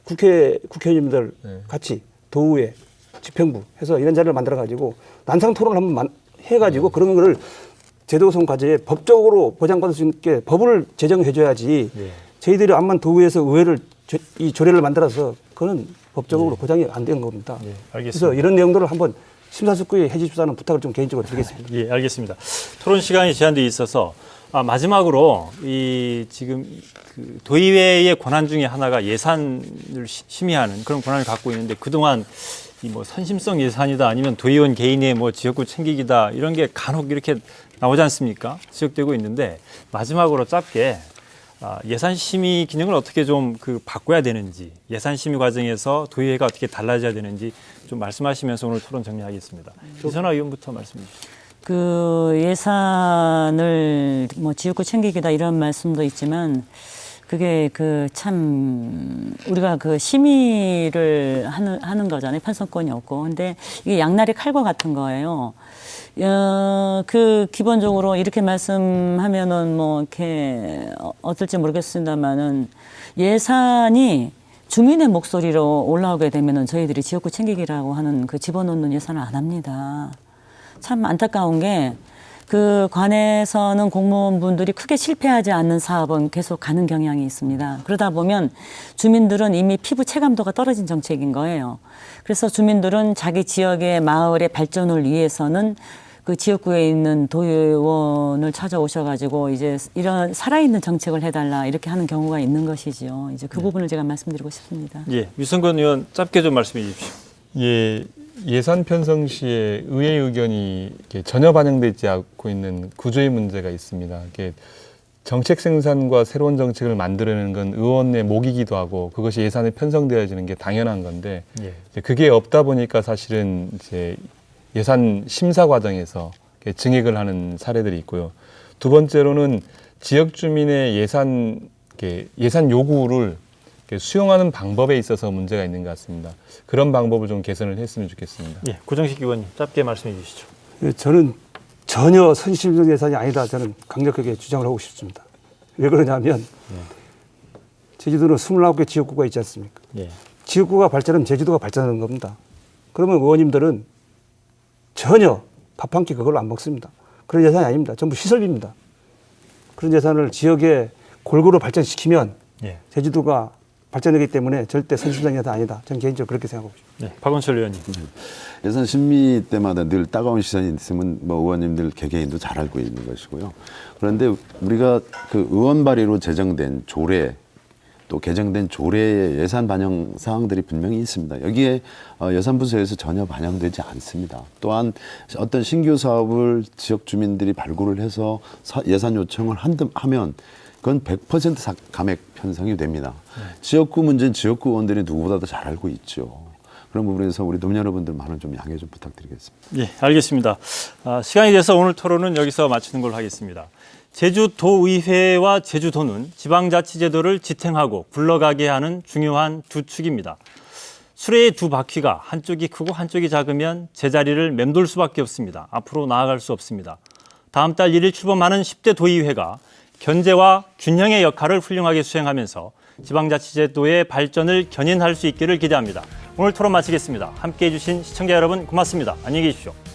C: 국회의원님들 같이 도의회, 집행부 해서 이런 자리를 만들어 가지고 난상 토론을 한번 해가지고 그런 거를 제도개선 과제에 법적으로 보장받을 수 있게 법을 제정해 줘야지 저희들이 암만 도의회에서 의회를 이 조례를 만들어서 그거는 법적으로 보장이 안 된 겁니다.
A: 알겠습니다.
C: 그래서 이런 내용들을 한번 심사숙고에 해주십사는 부탁을 좀 개인적으로 드리겠습니다.
A: 알겠습니다. 토론 시간이 제한돼 있어서 마지막으로 지금 그 도의회의 권한 중에 하나가 예산을 심의하는 그런 권한을 갖고 있는데 그동안 뭐 선심성 예산이다 아니면 도의원 개인의 뭐 지역구 챙기기다 이런 게 간혹 이렇게 나오지 않습니까? 지적되고 있는데 마지막으로 짧게 예산 심의 기능을 어떻게 좀 바꿔야 되는지 예산 심의 과정에서 도의회가 어떻게 달라져야 되는지 좀 말씀하시면서 오늘 토론 정리하겠습니다. 이선화 의원부터 말씀해 주시죠.
B: 예산을 뭐 지역구 챙기기다 이런 말씀도 있지만 그게 그 참 우리가 그 심의를 하는 거잖아요. 편성권이 없고. 근데 이게 양날의 칼과 같은 거예요. 그 기본적으로 이렇게 말씀하면은 뭐 이렇게 어떨지 모르겠습니다만은 예산이 주민의 목소리로 올라오게 되면은 저희들이 지역구 챙기기라고 하는 그 집어넣는 예산을 안 합니다. 참 안타까운 게 그 관에서는 공무원분들이 크게 실패하지 않는 사업은 계속 가는 경향이 있습니다. 그러다 보면 주민들은 이미 피부 체감도가 떨어진 정책인 거예요. 그래서 주민들은 자기 지역의 마을의 발전을 위해서는 그 지역구에 있는 도의원을 찾아오셔가지고 이제 이런 살아있는 정책을 해달라 이렇게 하는 경우가 있는 것이지요. 이제 그 부분을 제가 말씀드리고 싶습니다.
A: 예, 유승건 의원 짧게 좀 말씀해 주십시오.
D: 예, 예산 편성 시에 의회 의견이 이렇게 전혀 반영되지 않고 있는 구조의 문제가 있습니다. 이게 정책 생산과 새로운 정책을 만들어내는 건 의원의 몫이기도 하고 그것이 예산에 편성되어지는 게 당연한 건데
A: 예.
D: 이제 그게 없다 보니까 사실은 이제 예산 심사 과정에서 이렇게 증액을 하는 사례들이 있고요. 두 번째로는 지역 주민의 예산 요구를 수용하는 방법에 있어서 문제가 있는 것 같습니다. 그런 방법을 좀 개선을 했으면 좋겠습니다.
A: 예, 고정식 의원님 짧게 말씀해 주시죠.
C: 예, 저는 전혀 선심적 예산이 아니다. 저는 강력하게 주장을 하고 싶습니다. 왜 그러냐면 제주도는 29개 지역구가 있지 않습니까?
A: 예.
C: 지역구가 발전하면 제주도가 발전하는 겁니다. 그러면 의원님들은 전혀 밥 한 끼 그걸로 안 먹습니다. 그런 예산이 아닙니다. 전부 시설비입니다. 그런 예산을 지역에 골고루 발전시키면
A: 예.
C: 제주도가 발전하기 때문에 절대 선심적 예산 아니다. 저는 개인적으로 그렇게 생각하고 있습니다.
A: 네, 박원철 의원님.
E: 예산 심의 때마다 늘 따가운 시선이 있으면 뭐 의원님들 개개인도 잘 알고 있는 것이고요. 그런데 우리가 그 의원 발의로 제정된 조례 또 개정된 조례의 예산 반영 사항들이 분명히 있습니다. 여기에 예산부서에서 전혀 반영되지 않습니다. 또한 어떤 신규 사업을 지역 주민들이 발굴을 해서 예산 요청을 하면 그건 100% 감액 편성이 됩니다. 지역구 문제는 지역구 의원들이 누구보다도 잘 알고 있죠. 그런 부분에서 우리 도민 여러분들 많은 좀 양해 좀 부탁드리겠습니다.
A: 예, 알겠습니다. 시간이 돼서 오늘 토론은 여기서 마치는 걸로 하겠습니다. 제주도의회와 제주도는 지방자치제도를 지탱하고 굴러가게 하는 중요한 두 축입니다. 수레의 두 바퀴가 한쪽이 크고 한쪽이 작으면 제자리를 맴돌 수밖에 없습니다. 앞으로 나아갈 수 없습니다. 다음 달 1일 출범하는 10대 도의회가 견제와 균형의 역할을 훌륭하게 수행하면서 지방자치제도의 발전을 견인할 수 있기를 기대합니다. 오늘 토론 마치겠습니다. 함께해 주신 시청자 여러분 고맙습니다. 안녕히 계십시오.